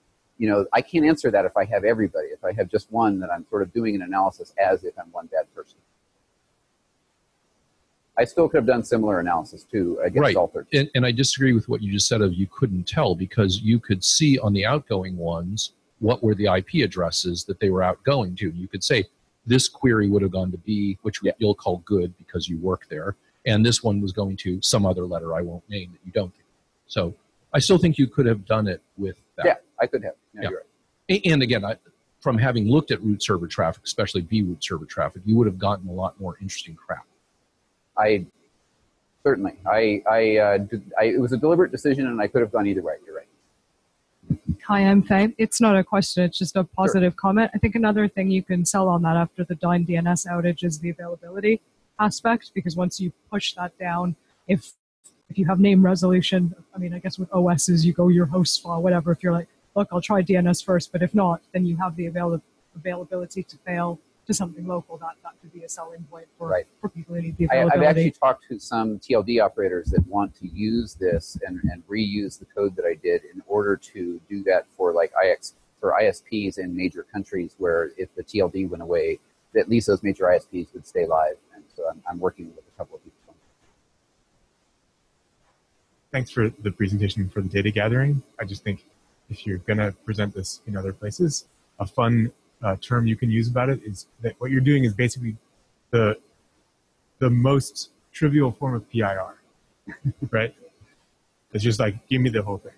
I can't answer that if I have everybody. If I have just one, that I'm sort of doing an analysis as if I'm one bad person. I still could have done similar analysis too against all 13. And I disagree with what you just said of you couldn't tell, because you could see on the outgoing ones what were the IP addresses that they were outgoing to. You could say this query would have gone to B, which you'll call good because you work there, and this one was going to some other letter I won't name that you don't. So I still think you could have done it with that. Yeah, I could have. No, yeah. You're right. And again, from having looked at root server traffic, especially B root server traffic, you would have gotten a lot more interesting crap. Certainly. It was a deliberate decision, and I could have gone either way. You're right. Hi, I'm Faye. It's not a question, it's just a positive comment. I think another thing you can sell on that after the Dyn DNS outage is the availability aspect, because once you push that down, if you have name resolution, I mean, I guess with OSs, you go your host file, whatever. If you're like, look, I'll try DNS first, but if not, then you have the availability to fail to something local. That could be a selling point for people who need the availability. I've actually talked to some TLD operators that want to use this and reuse the code that I did in order to do that for ISPs in major countries, where if the TLD went away, at least those major ISPs would stay live. And so I'm working with a couple of people. Thanks for the presentation for the data gathering. I just think if you're going to present this in other places, a fun term you can use about it is that what you're doing is basically the most trivial form of PIR, right? It's just like, give me the whole thing,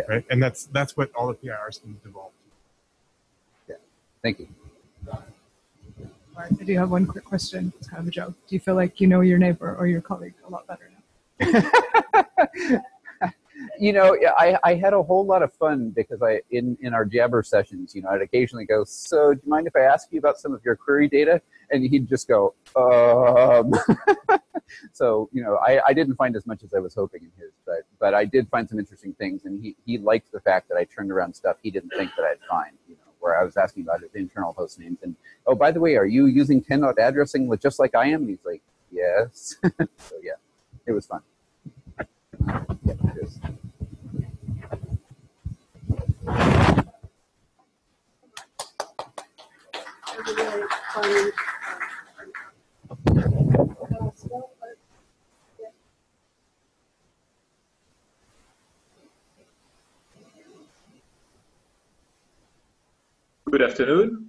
right? And that's what all the PIR schemes devolve to. Yeah, thank you. All right, I do have one quick question. It's kind of a joke. Do you feel like you know your neighbor or your colleague a lot better now? I had a whole lot of fun because in our Jabber sessions, I'd occasionally go, so do you mind if I ask you about some of your query data? And he'd just go, So, I didn't find as much as I was hoping in his, but I did find some interesting things, and he liked the fact that I turned around stuff he didn't think that I'd find, where I was asking about his internal host names, and, oh, by the way, are you using 10-dot addressing just like I am? And he's like, yes. So, yeah, it was fun. Yeah, it is. Good afternoon.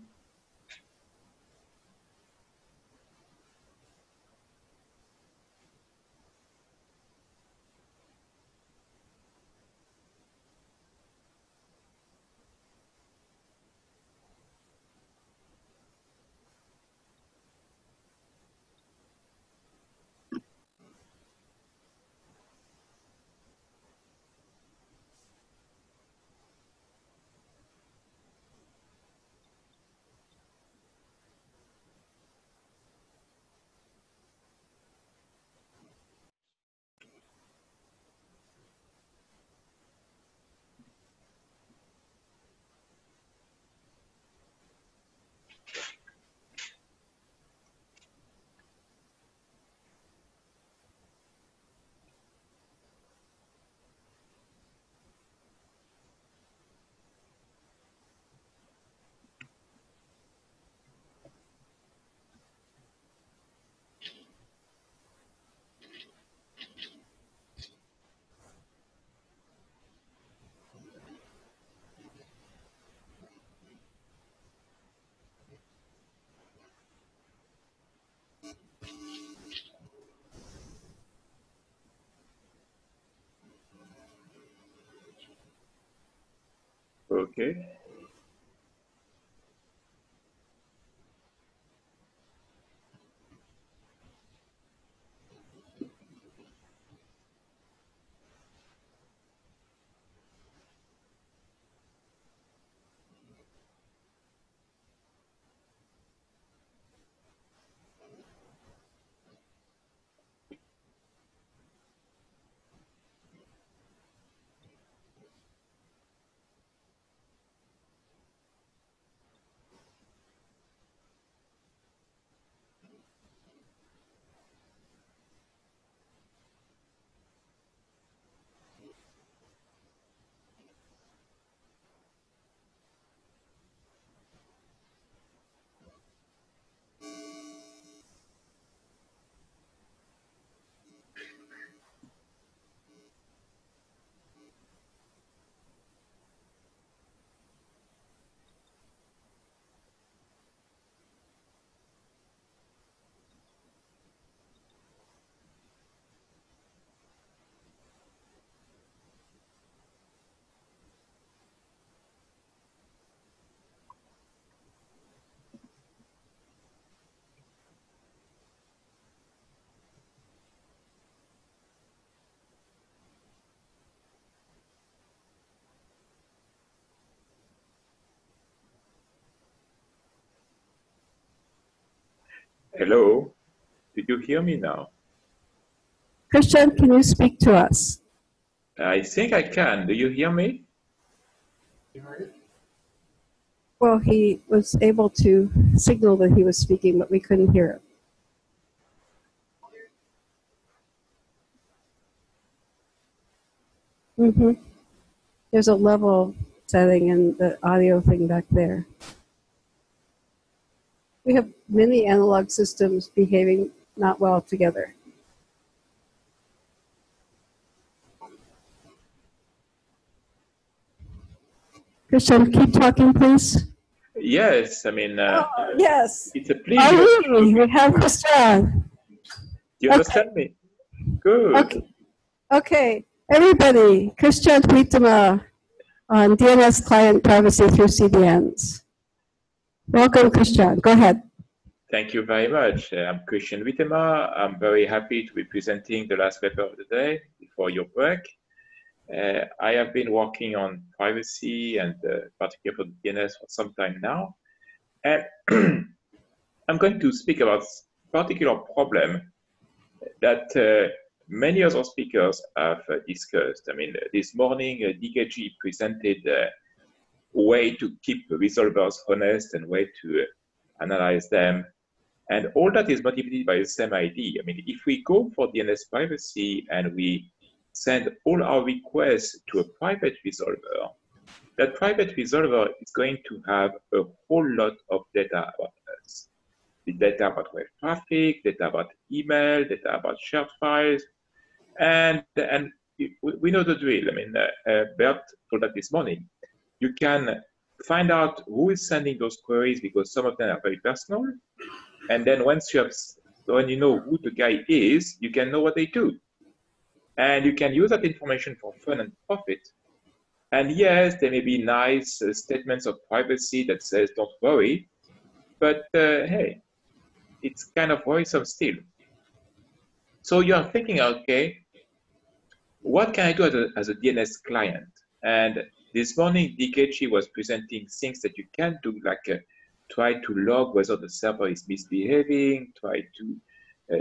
Okay. Hello. Did you hear me now? Christian, can you speak to us? I think I can. Do you hear me? Well, he was able to signal that he was speaking, but we couldn't hear him. There's a level setting in the audio thing back there. We have many analog systems behaving not well together. Christian, keep talking, please. Yes. I mean, Yes. it's a pleasure. We have Christian. Do you understand me? Good. Okay. Everybody, Christian Huitema on DNS client privacy through CDNs. Welcome, Christian. Go ahead. Thank you very much. I'm Christian Huitema. I'm very happy to be presenting the last paper of the day before your break. I have been working on privacy and particularly for DNS for some time now. And I'm going to speak about a particular problem that many other speakers have discussed. I mean, this morning, Leakage presented a way to keep resolvers honest and way to analyze them. And all that is motivated by the same idea. I mean, if we go for DNS privacy and we send all our requests to a private resolver, that private resolver is going to have a whole lot of data about us. The data about web traffic, data about email, data about shared files, and we know the drill. I mean, Bert told that this morning. You can find out who is sending those queries because some of them are very personal, and then when you know who the guy is, you can know what they do, and you can use that information for fun and profit. And yes, there may be nice statements of privacy that says don't worry, but hey, it's kind of worrisome still. So you are thinking, okay, what can I do as a DNS client? And this morning, DKG was presenting things that you can do, like try to log whether the server is misbehaving, try to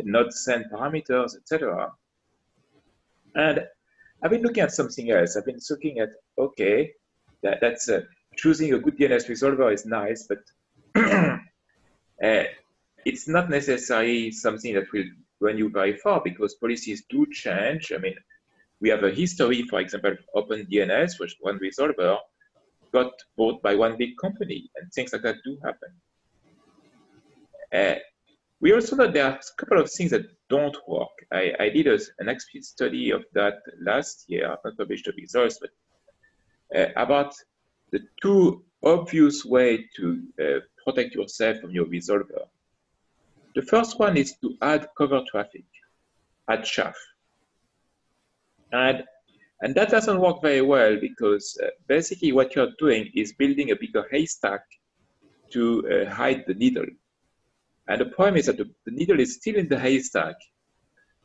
not send parameters, etc. And I've been looking at something else. I've been looking at, okay, that's choosing a good DNS resolver is nice, but it's not necessarily something that will run you very far because policies do change. I mean, we have a history, for example, OpenDNS, which one resolver got bought by one big company, and things like that do happen. We also know there are a couple of things that don't work. I did an expert study of that last year. I've not published the results, but about the two obvious ways to protect yourself from your resolver. The first one is to add cover traffic, add chaff. And And that doesn't work very well because basically what you're doing is building a bigger haystack to hide the needle. And the problem is that the needle is still in the haystack.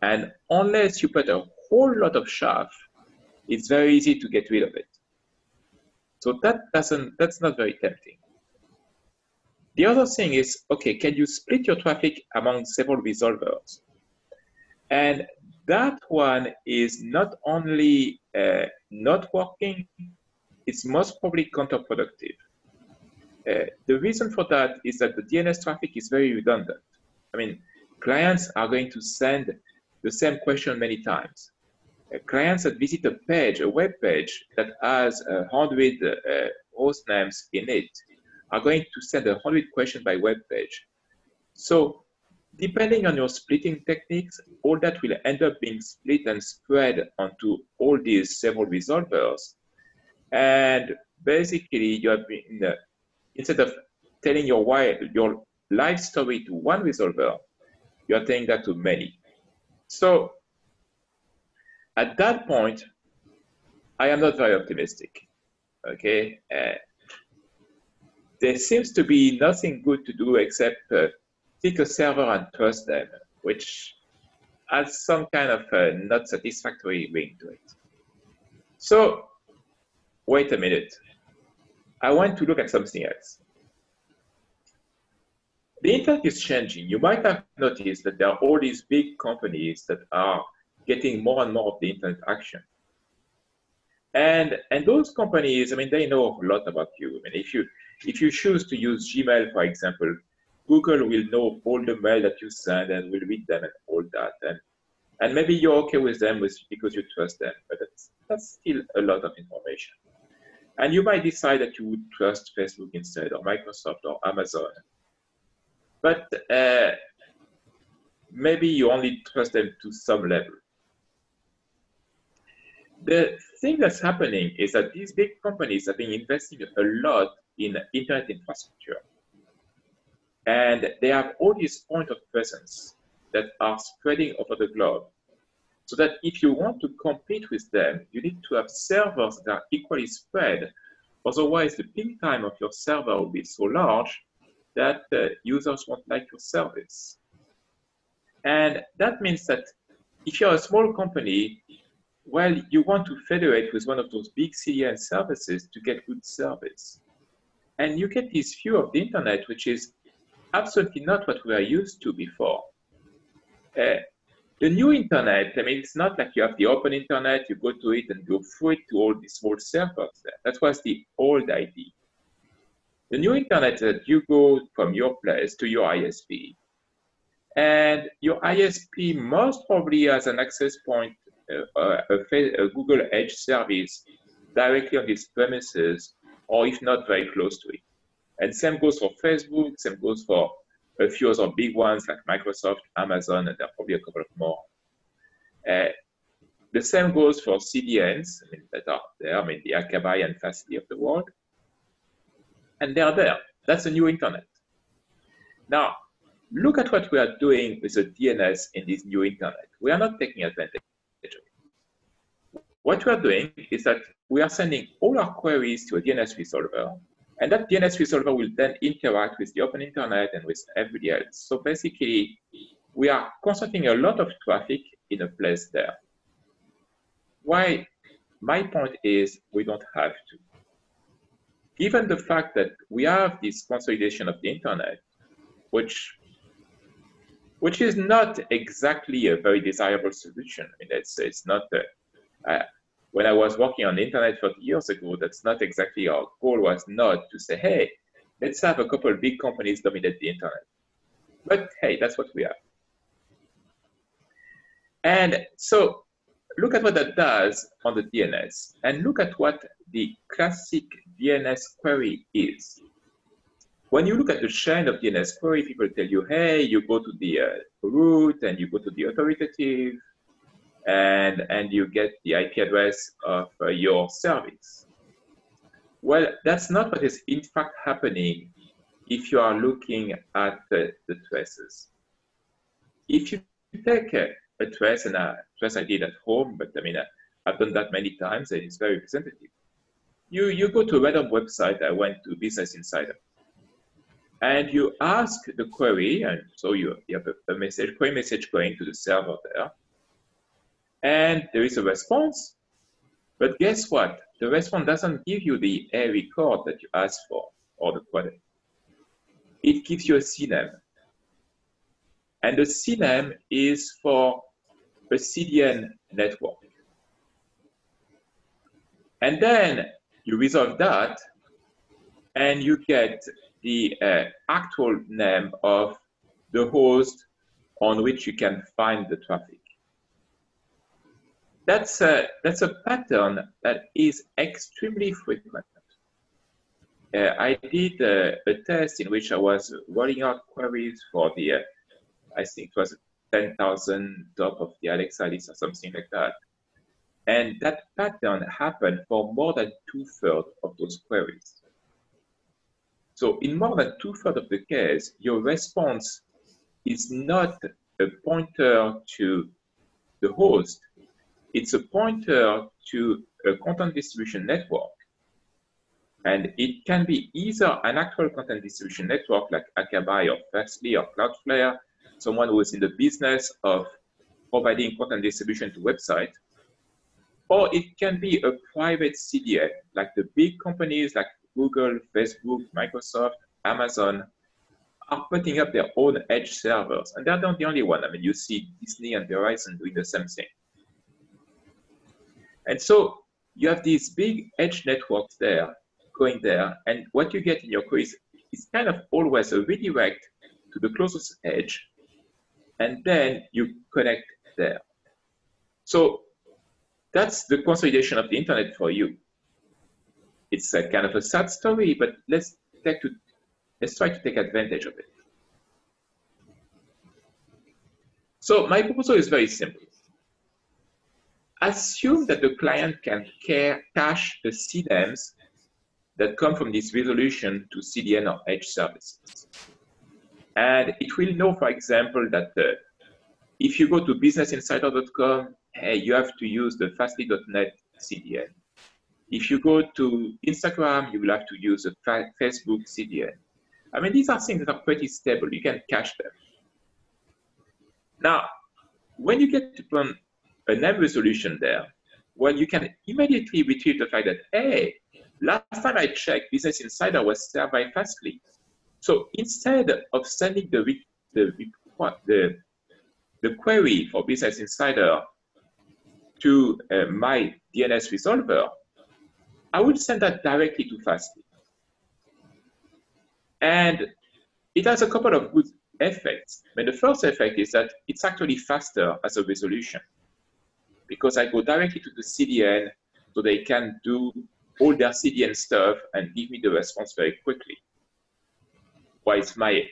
And unless you put a whole lot of chaff, it's very easy to get rid of it. So that's not very tempting. The other thing is, okay, can you split your traffic among several resolvers? And that one is not only not working, it's most probably counterproductive. The reason for that is that the DNS traffic is very redundant. I mean, clients are going to send the same question many times. Clients that visit a page, a web page that has 100 host names in it, are going to send 100 questions by web page. So depending on your splitting techniques, all that will end up being split and spread onto all these several resolvers. And basically, you have been, instead of telling your life story to one resolver, you are telling that to many. So at that point, I am not very optimistic. Okay. There seems to be nothing good to do except pick a server and trust them, which has some kind of not satisfactory ring to it. So wait a minute. I want to look at something else. The internet is changing. You might have noticed that there are all these big companies that are getting more and more of the internet action. And those companies, I mean, they know a lot about you. I mean, if you choose to use Gmail, for example, Google will know all the mail that you send and will read them and all that. And maybe you're okay with them because you trust them, but that's still a lot of information. And you might decide that you would trust Facebook instead, or Microsoft, or Amazon. But maybe you only trust them to some level. The thing that's happening is that these big companies have been investing a lot in internet infrastructure. And they have all these points of presence that are spreading over the globe. So that if you want to compete with them, you need to have servers that are equally spread. Otherwise, the ping time of your server will be so large that users won't like your service. And that means that if you're a small company, well, you want to federate with one of those big CDN services to get good service. And you get this view of the internet, which is absolutely not what we are used to before. The new internet, I mean, it's not like you have the open internet, you go to it and go through it to all these small servers there. That was the old idea. The new internet is that you go from your place to your ISP. And your ISP most probably has an access point, a Google Edge service directly on its premises, or if not, very close to it. And same goes for Facebook, same goes for a few other big ones like Microsoft, Amazon, and there are probably a couple of more. The same goes for CDNs, I mean, that are there, I mean, the Akamai and Fastly of the world. And they are there. That's the new internet. Now, look at what we are doing with the DNS in this new internet. We are not taking advantage of it. What we are doing is that we are sending all our queries to a DNS resolver, and that DNS resolver will then interact with the open internet and with everybody else. So basically, we are concentrating a lot of traffic in a place there. Why? My point is we don't have to. Given the fact that we have this consolidation of the internet, which is not exactly a very desirable solution. I mean, it's not, when I was working on the internet 30 years ago, that's not exactly our goal was not to say, hey, let's have a couple of big companies dominate the internet. But hey, that's what we have. And so look at what that does on the DNS, and look at what the classic DNS query is. When you look at the chain of DNS query, people tell you, hey, you go to the root and you go to the authoritative, and you get the IP address of your service. Well, that's not what is in fact happening if you are looking at the traces. If you take a trace, and a trace I did at home, but I mean, I've done that many times, and it's very representative. You go to a random website. I went to Business Insider, and you ask the query, and so you have a message, query message going to the server there, and there is a response. But guess what? The response doesn't give you the A record that you asked for or the product. It gives you a CNAME. And the CNAME is for a CDN network. And then you resolve that, and you get the actual name of the host on which you can find the traffic. That's a pattern that is extremely frequent. I did a test in which I was rolling out queries for the, I think it was 10,000 top of the Alexa list or something like that. And that pattern happened for more than 2/3 of those queries. So in more than 2/3 of the case, your response is not a pointer to the host. It's a pointer to a content distribution network. And it can be either an actual content distribution network like Akamai or Fastly or Cloudflare, someone who is in the business of providing content distribution to websites, or it can be a private CDN, like the big companies like Google, Facebook, Microsoft, Amazon are putting up their own edge servers. And they're not the only one. I mean, you see Disney and Verizon doing the same thing. And so you have these big edge networks there, going there, and what you get in your query is kind of always a redirect to the closest edge, and then you connect there. So that's the consolidation of the internet for you. It's a kind of a sad story, but let's try to take advantage of it. So my proposal is very simple. Assume that the client can cache the CDNs that come from this resolution to CDN or edge services. And it will know, for example, that if you go to businessinsider.com, hey, you have to use the fastly.net CDN. If you go to Instagram, you will have to use a Facebook CDN. I mean, these are things that are pretty stable. You can cache them. Now, when you get to a name resolution there, well, you can immediately retrieve the fact that, hey, last time I checked, Business Insider was served by Fastly. So instead of sending the query for Business Insider to my DNS resolver, I would send that directly to Fastly. And it has a couple of good effects. I mean, the first effect is that it's actually faster as a resolution, because I go directly to the CDN so they can do all their CDN stuff and give me the response very quickly. Whilst my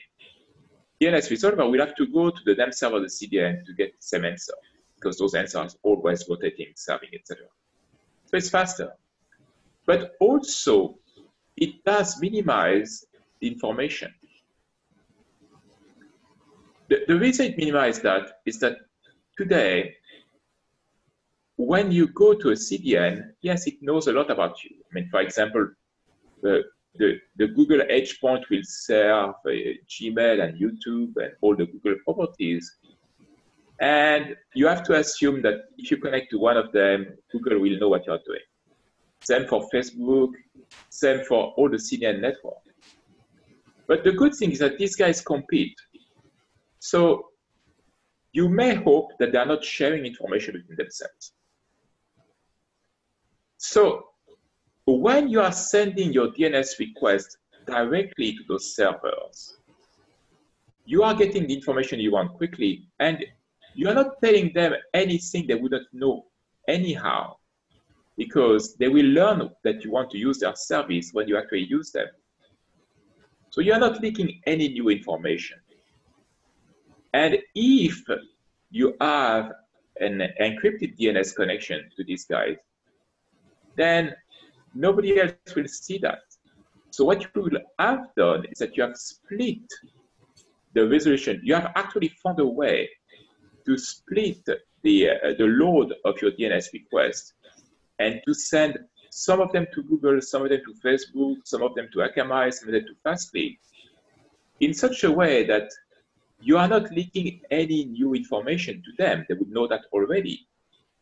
DNS resolver will have to go to the name server of the CDN to get the same answer, because those answers are always rotating, serving, etc. So it's faster. But also, it does minimize the information. The reason it minimizes that is that today, when you go to a CDN, yes, it knows a lot about you. I mean, for example, the Google Edge point will serve Gmail and YouTube and all the Google properties. And you have to assume that if you connect to one of them, Google will know what you're doing. Same for Facebook, same for all the CDN network. But the good thing is that these guys compete. So you may hope that they are not sharing information between themselves. So when you are sending your DNS request directly to those servers, you are getting the information you want quickly, and you are not telling them anything they wouldn't know anyhow, because they will learn that you want to use their service when you actually use them. So you are not leaking any new information. And if you have an encrypted DNS connection to these guys, then nobody else will see that. So what you will have done is that you have split the resolution. You have actually found a way to split the load of your DNS request and to send some of them to Google, some of them to Facebook, some of them to Akamai, some of them to Fastly, in such a way that you are not leaking any new information to them. They would know that already,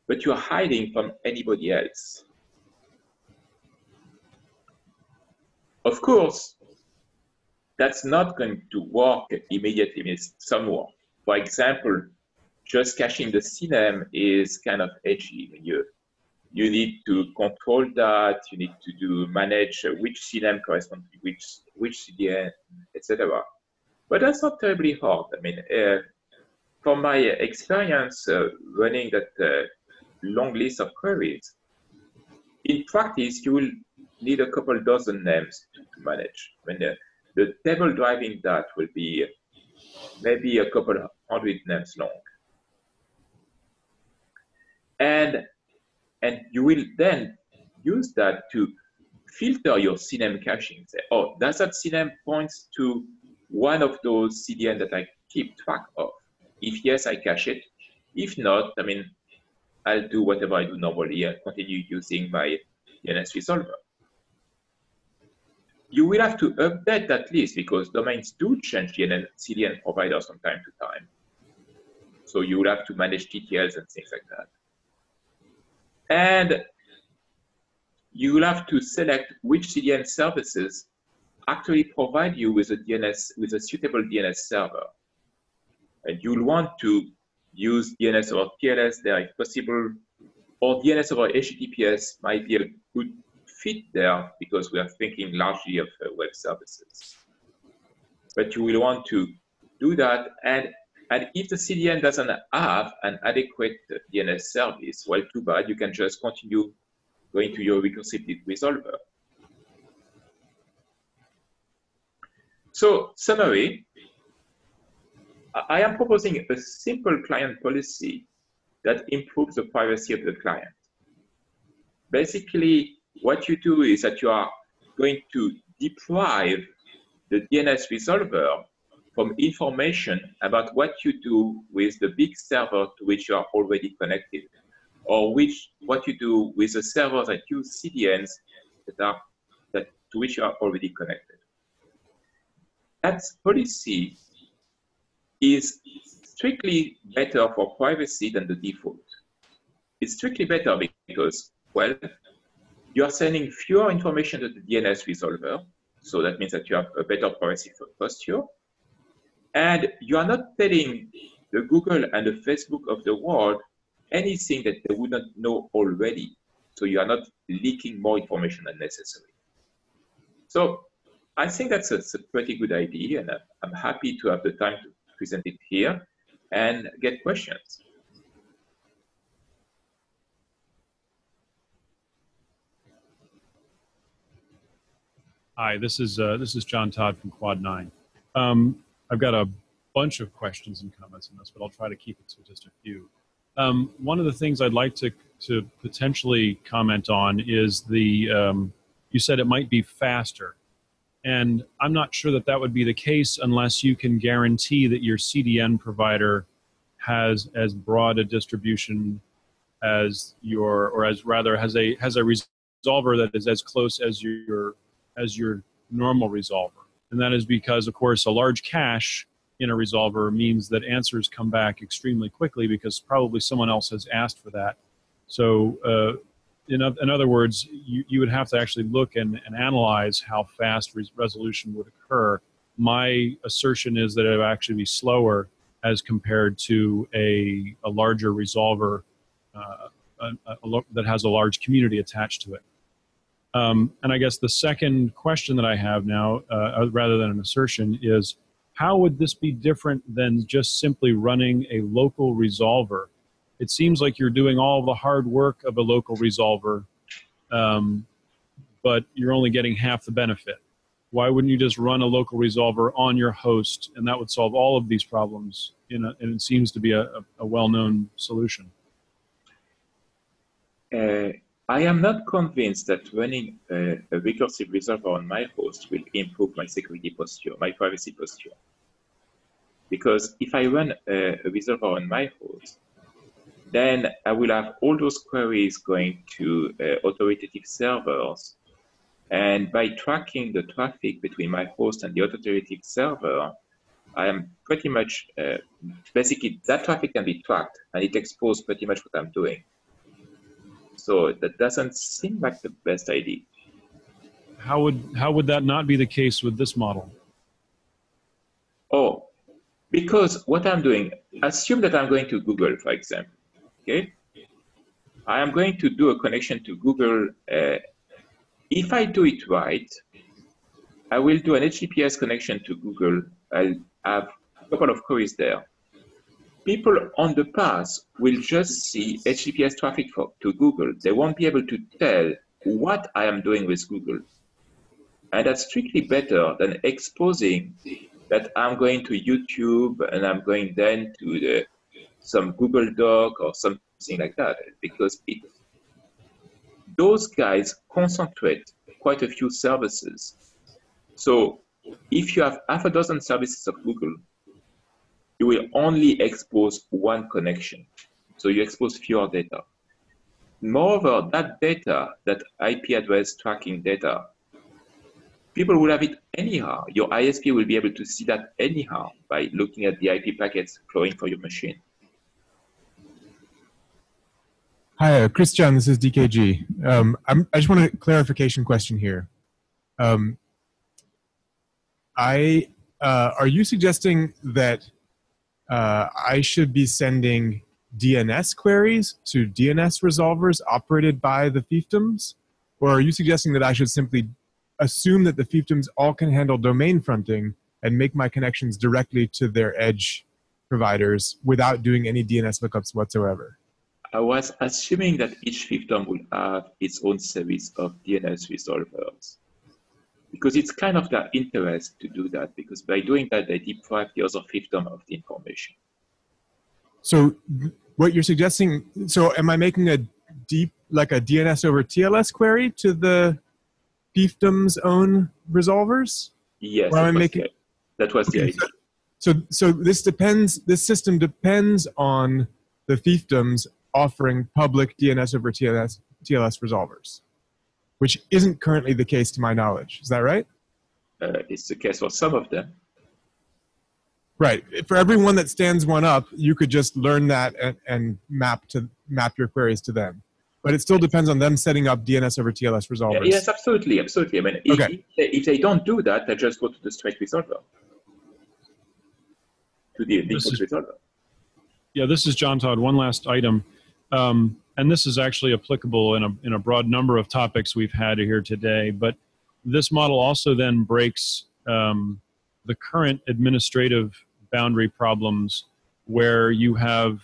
but you are hiding from anybody else. Of course, that's not going to work immediately in somewhere. For example, just caching the CNAME is kind of edgy. You need to control that. You need to manage which CNAME corresponds to which CDN, etc. But that's not terribly hard. I mean, from my experience running that long list of queries, in practice, you will need a couple dozen names to manage. I mean, the table driving that will be maybe a couple hundred names long. And you will then use that to filter your CNAME caching. Say, oh, does that CNAME points to one of those CDN that I keep track of? If yes, I cache it. If not, I mean, I'll do whatever I do normally and continue using my DNS resolver. You will have to update that list because domains do change CDN providers from time to time. So you will have to manage TTLs and things like that. And you will have to select which CDN services actually provide you with a suitable DNS server. And you'll want to use DNS over TLS there if possible, or DNS over HTTPS might be a good fit there because we are thinking largely of web services. But you will want to do that, and if the CDN doesn't have an adequate DNS service, well, too bad, you can just continue going to your recursive resolver. So, summary, I am proposing a simple client policy that improves the privacy of the client. Basically, what you do is that you are going to deprive the DNS resolver from information about what you do with the big server to which you are already connected, or what you do with the servers that use CDNs to which you are already connected. That policy is strictly better for privacy than the default. It's strictly better because, well, you are sending fewer information to the DNS resolver, so that means that you have a better privacy posture, and you are not telling the Google and the Facebook of the world anything that they would not know already, so you are not leaking more information than necessary. So I think that's a pretty good idea, and I'm happy to have the time to present it here and get questions. Hi, this is John Todd from Quad 9. I've got a bunch of questions and comments on this, but I'll try to keep it to just a few. One of the things I'd like to potentially comment on is you said it might be faster. And I'm not sure that would be the case unless you can guarantee that your CDN provider has as broad a distribution as has a resolver that is as close as your normal resolver. And that is because, of course, a large cache in a resolver means that answers come back extremely quickly because probably someone else has asked for that. So in other words, you would have to actually look and analyze how fast resolution would occur. My assertion is that it would actually be slower as compared to a larger resolver that has a large community attached to it. And I guess the second question that I have now, rather than an assertion, is how would this be different than just simply running a local resolver? It seems like you're doing all the hard work of a local resolver, but you're only getting half the benefit. Why wouldn't you just run a local resolver on your host, and that would solve all of these problems? And it seems to be a well-known solution. I am not convinced that running a recursive resolver on my host will improve my security posture, my privacy posture. Because if I run a resolver on my host, then I will have all those queries going to authoritative servers. And by tracking the traffic between my host and the authoritative server, I am pretty much, basically that traffic can be tracked and it exposes pretty much what I'm doing. So that doesn't seem like the best idea. How would that not be the case with this model? Oh, because what I'm doing, assume that I'm going to Google, for example, okay? I am going to do a connection to Google. If I do it right, I will do an HTTPS connection to Google. I'll have a couple of queries there. People on the path will just see HTTPS traffic to Google. They won't be able to tell what I am doing with Google. And that's strictly better than exposing that I'm going to YouTube and I'm going then to some Google Doc or something like that, because those guys concentrate quite a few services. So if you have half a dozen services of Google, you will only expose one connection. So you expose fewer data. Moreover, that data, that IP address tracking data, people will have it anyhow. Your ISP will be able to see that anyhow by looking at the IP packets flowing for your machine. Hi, Christian, this is DKG. I just want a clarification question here. Are you suggesting that I should be sending DNS queries to DNS resolvers operated by the fiefdoms? Or are you suggesting that I should simply assume that the fiefdoms all can handle domain fronting and make my connections directly to their edge providers without doing any DNS lookups whatsoever? I was assuming that each fiefdom will have its own service of DNS resolvers, because it's kind of their interest to do that, because by doing that, they deprive the other fiefdom of the information. So what you're suggesting, so am I making a DNS over TLS query to the fiefdom's own resolvers? Yes, that was the idea. So this system depends on the fiefdoms offering public DNS over TLS resolvers, which isn't currently the case to my knowledge. Is that right? It's the case for some of them. Right. For every one that stands one up, you could just learn that and map your queries to them. But it still depends on them setting up DNS over TLS resolvers. Yes, absolutely, absolutely. I mean, if they don't do that, they just go to the straight resolver, to the default resolver. Yeah, this is John Todd. One last item, and this is actually applicable in a broad number of topics we've had here today. But this model also then breaks the current administrative boundary problems where you have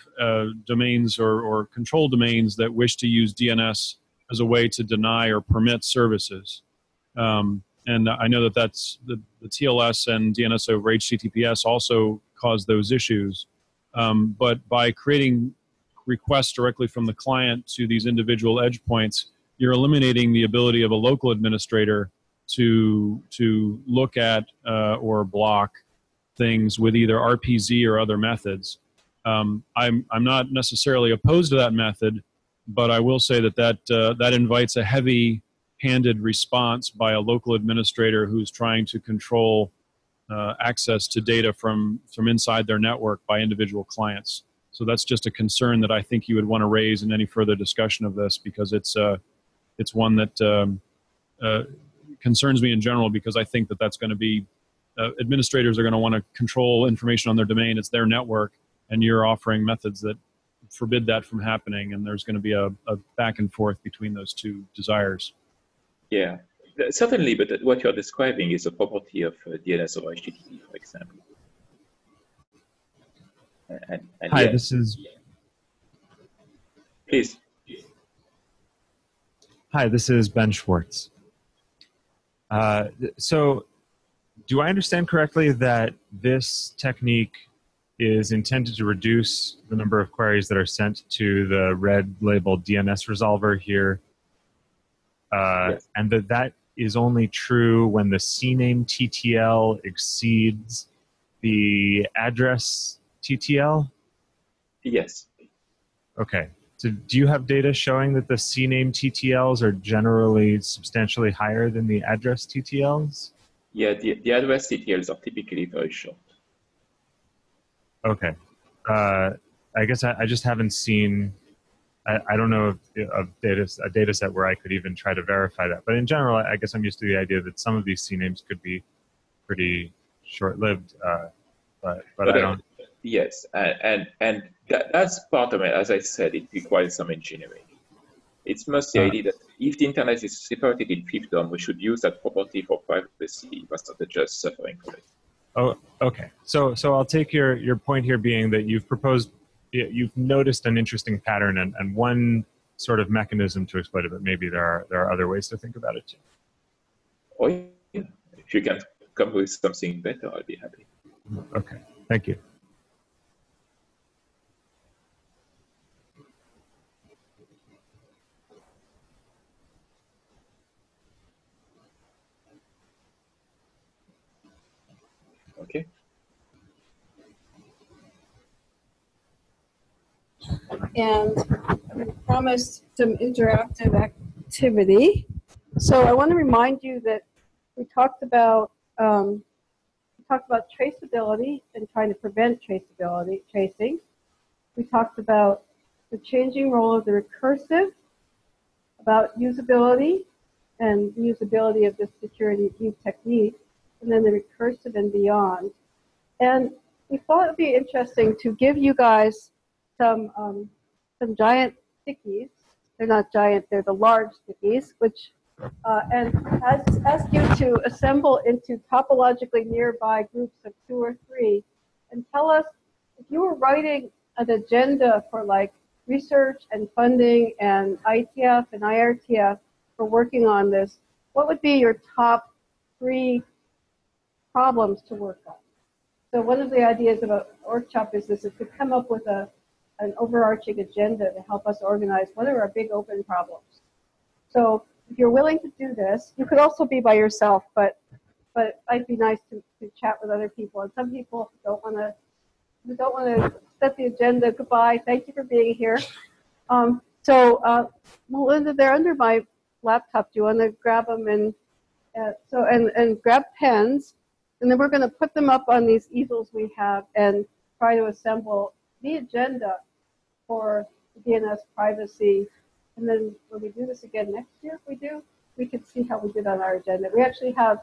domains or control domains that wish to use DNS as a way to deny or permit services. And I know that that's the TLS and DNS over HTTPS also cause those issues. But by creating requests directly from the client to these individual edge points, you're eliminating the ability of a local administrator to look at or block things with either RPZ or other methods. I'm not necessarily opposed to that method, but I will say that invites a heavy-handed response by a local administrator who's trying to control access to data from inside their network by individual clients. So that's just a concern that I think you would want to raise in any further discussion of this, because it's one that concerns me in general, because I think that's going to be administrators are going to want to control information on their domain. It's their network, and you're offering methods that forbid that from happening, and there's going to be a back and forth between those two desires. Yeah, certainly, but what you're describing is a property of DNS over HTTP, for example. And Hi, yeah. this is... Please. Hi, this is Ben Schwartz. So do I understand correctly that this technique is intended to reduce the number of queries that are sent to the red labeled DNS resolver here? Yes. And that is only true when the CNAME TTL exceeds the address TTL? Yes. Okay. So do you have data showing that the CNAME TTLs are generally substantially higher than the address TTLs? Yeah, the address TTLs are typically very short. Okay. I guess I just haven't seen, I don't know of a data set where I could even try to verify that. But in general, I guess I'm used to the idea that some of these CNAMEs could be pretty short-lived, but I don't. Yes, and that's part of it. As I said, it requires some engineering. It's mostly the idea that if the internet is separated in fiefdom, we should use that property for privacy rather than just suffering from it. Oh, okay. So I'll take your point here being that you've noticed an interesting pattern and one sort of mechanism to exploit it, but maybe there are other ways to think about it too. Oh yeah, if you can come with something better, I'll be happy. Okay, thank you. Okay. And we promised some interactive activity. So I want to remind you that we talked about traceability and trying to prevent tracing. We talked about the changing role of the recursive, about usability and the usability of this security use technique, and then the recursive and beyond. And we thought it would be interesting to give you guys some giant stickies. They're not giant, they're the large stickies, which and ask you to assemble into topologically nearby groups of 2 or 3 and tell us if you were writing an agenda for like research and funding and ITF and IRTF for working on this, what would be your top 3 problems to work on? So one of the ideas of an workshop is to come up with an overarching agenda to help us organize what are our big open problems. So if you're willing to do this, you could also be by yourself, but it'd be nice to chat with other people. And some people don't want to set the agenda. Goodbye. Thank you for being here. Melinda, they're under my laptop. Do you want to grab them and grab pens? And then we're going to put them up on these easels we have and try to assemble the agenda for DNS privacy. And then when we do this again next year, we can see how we did on our agenda. We actually have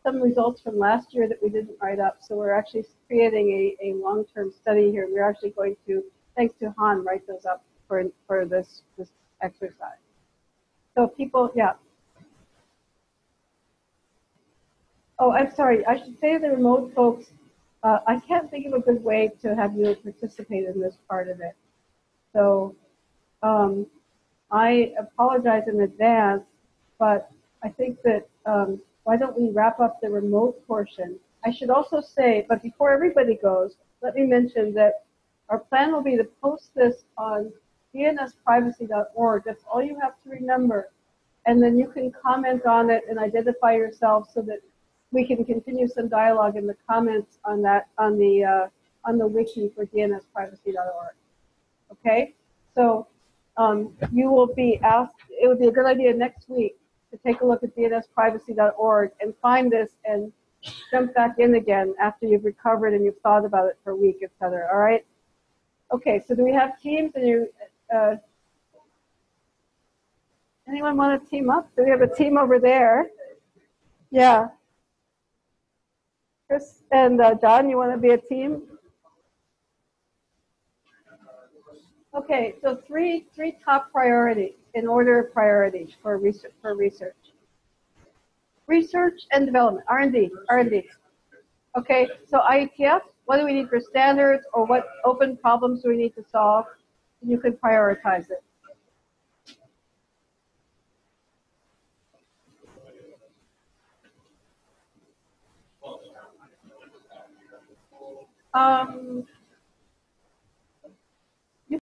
some results from last year that we didn't write up. So we're actually creating a long-term study here. We're actually going to, thanks to Han, write those up for this exercise. So people, yeah. Oh, I'm sorry. I should say to the remote folks, I can't think of a good way to have you participate in this part of it. So I apologize in advance, but I think that why don't we wrap up the remote portion? I should also say, but before everybody goes, let me mention that our plan will be to post this on DNSPrivacy.org. That's all you have to remember. And then you can comment on it and identify yourself so that we can continue some dialogue in the comments on that on the wiki for DNSPrivacy.org. Okay? So you will be asked, it would be a good idea next week to take a look at DNSPrivacy.org and find this and jump back in again after you've recovered and you've thought about it for a week, etc. All right? Okay, so do we have teams? And you, anyone want to team up? Do we have a team over there? Yeah. Chris and John, you want to be a team? Okay, so three top priorities in order of priority for research. Research and development, R&D. Okay, so IETF, what do we need for standards or what open problems do we need to solve? You can prioritize it.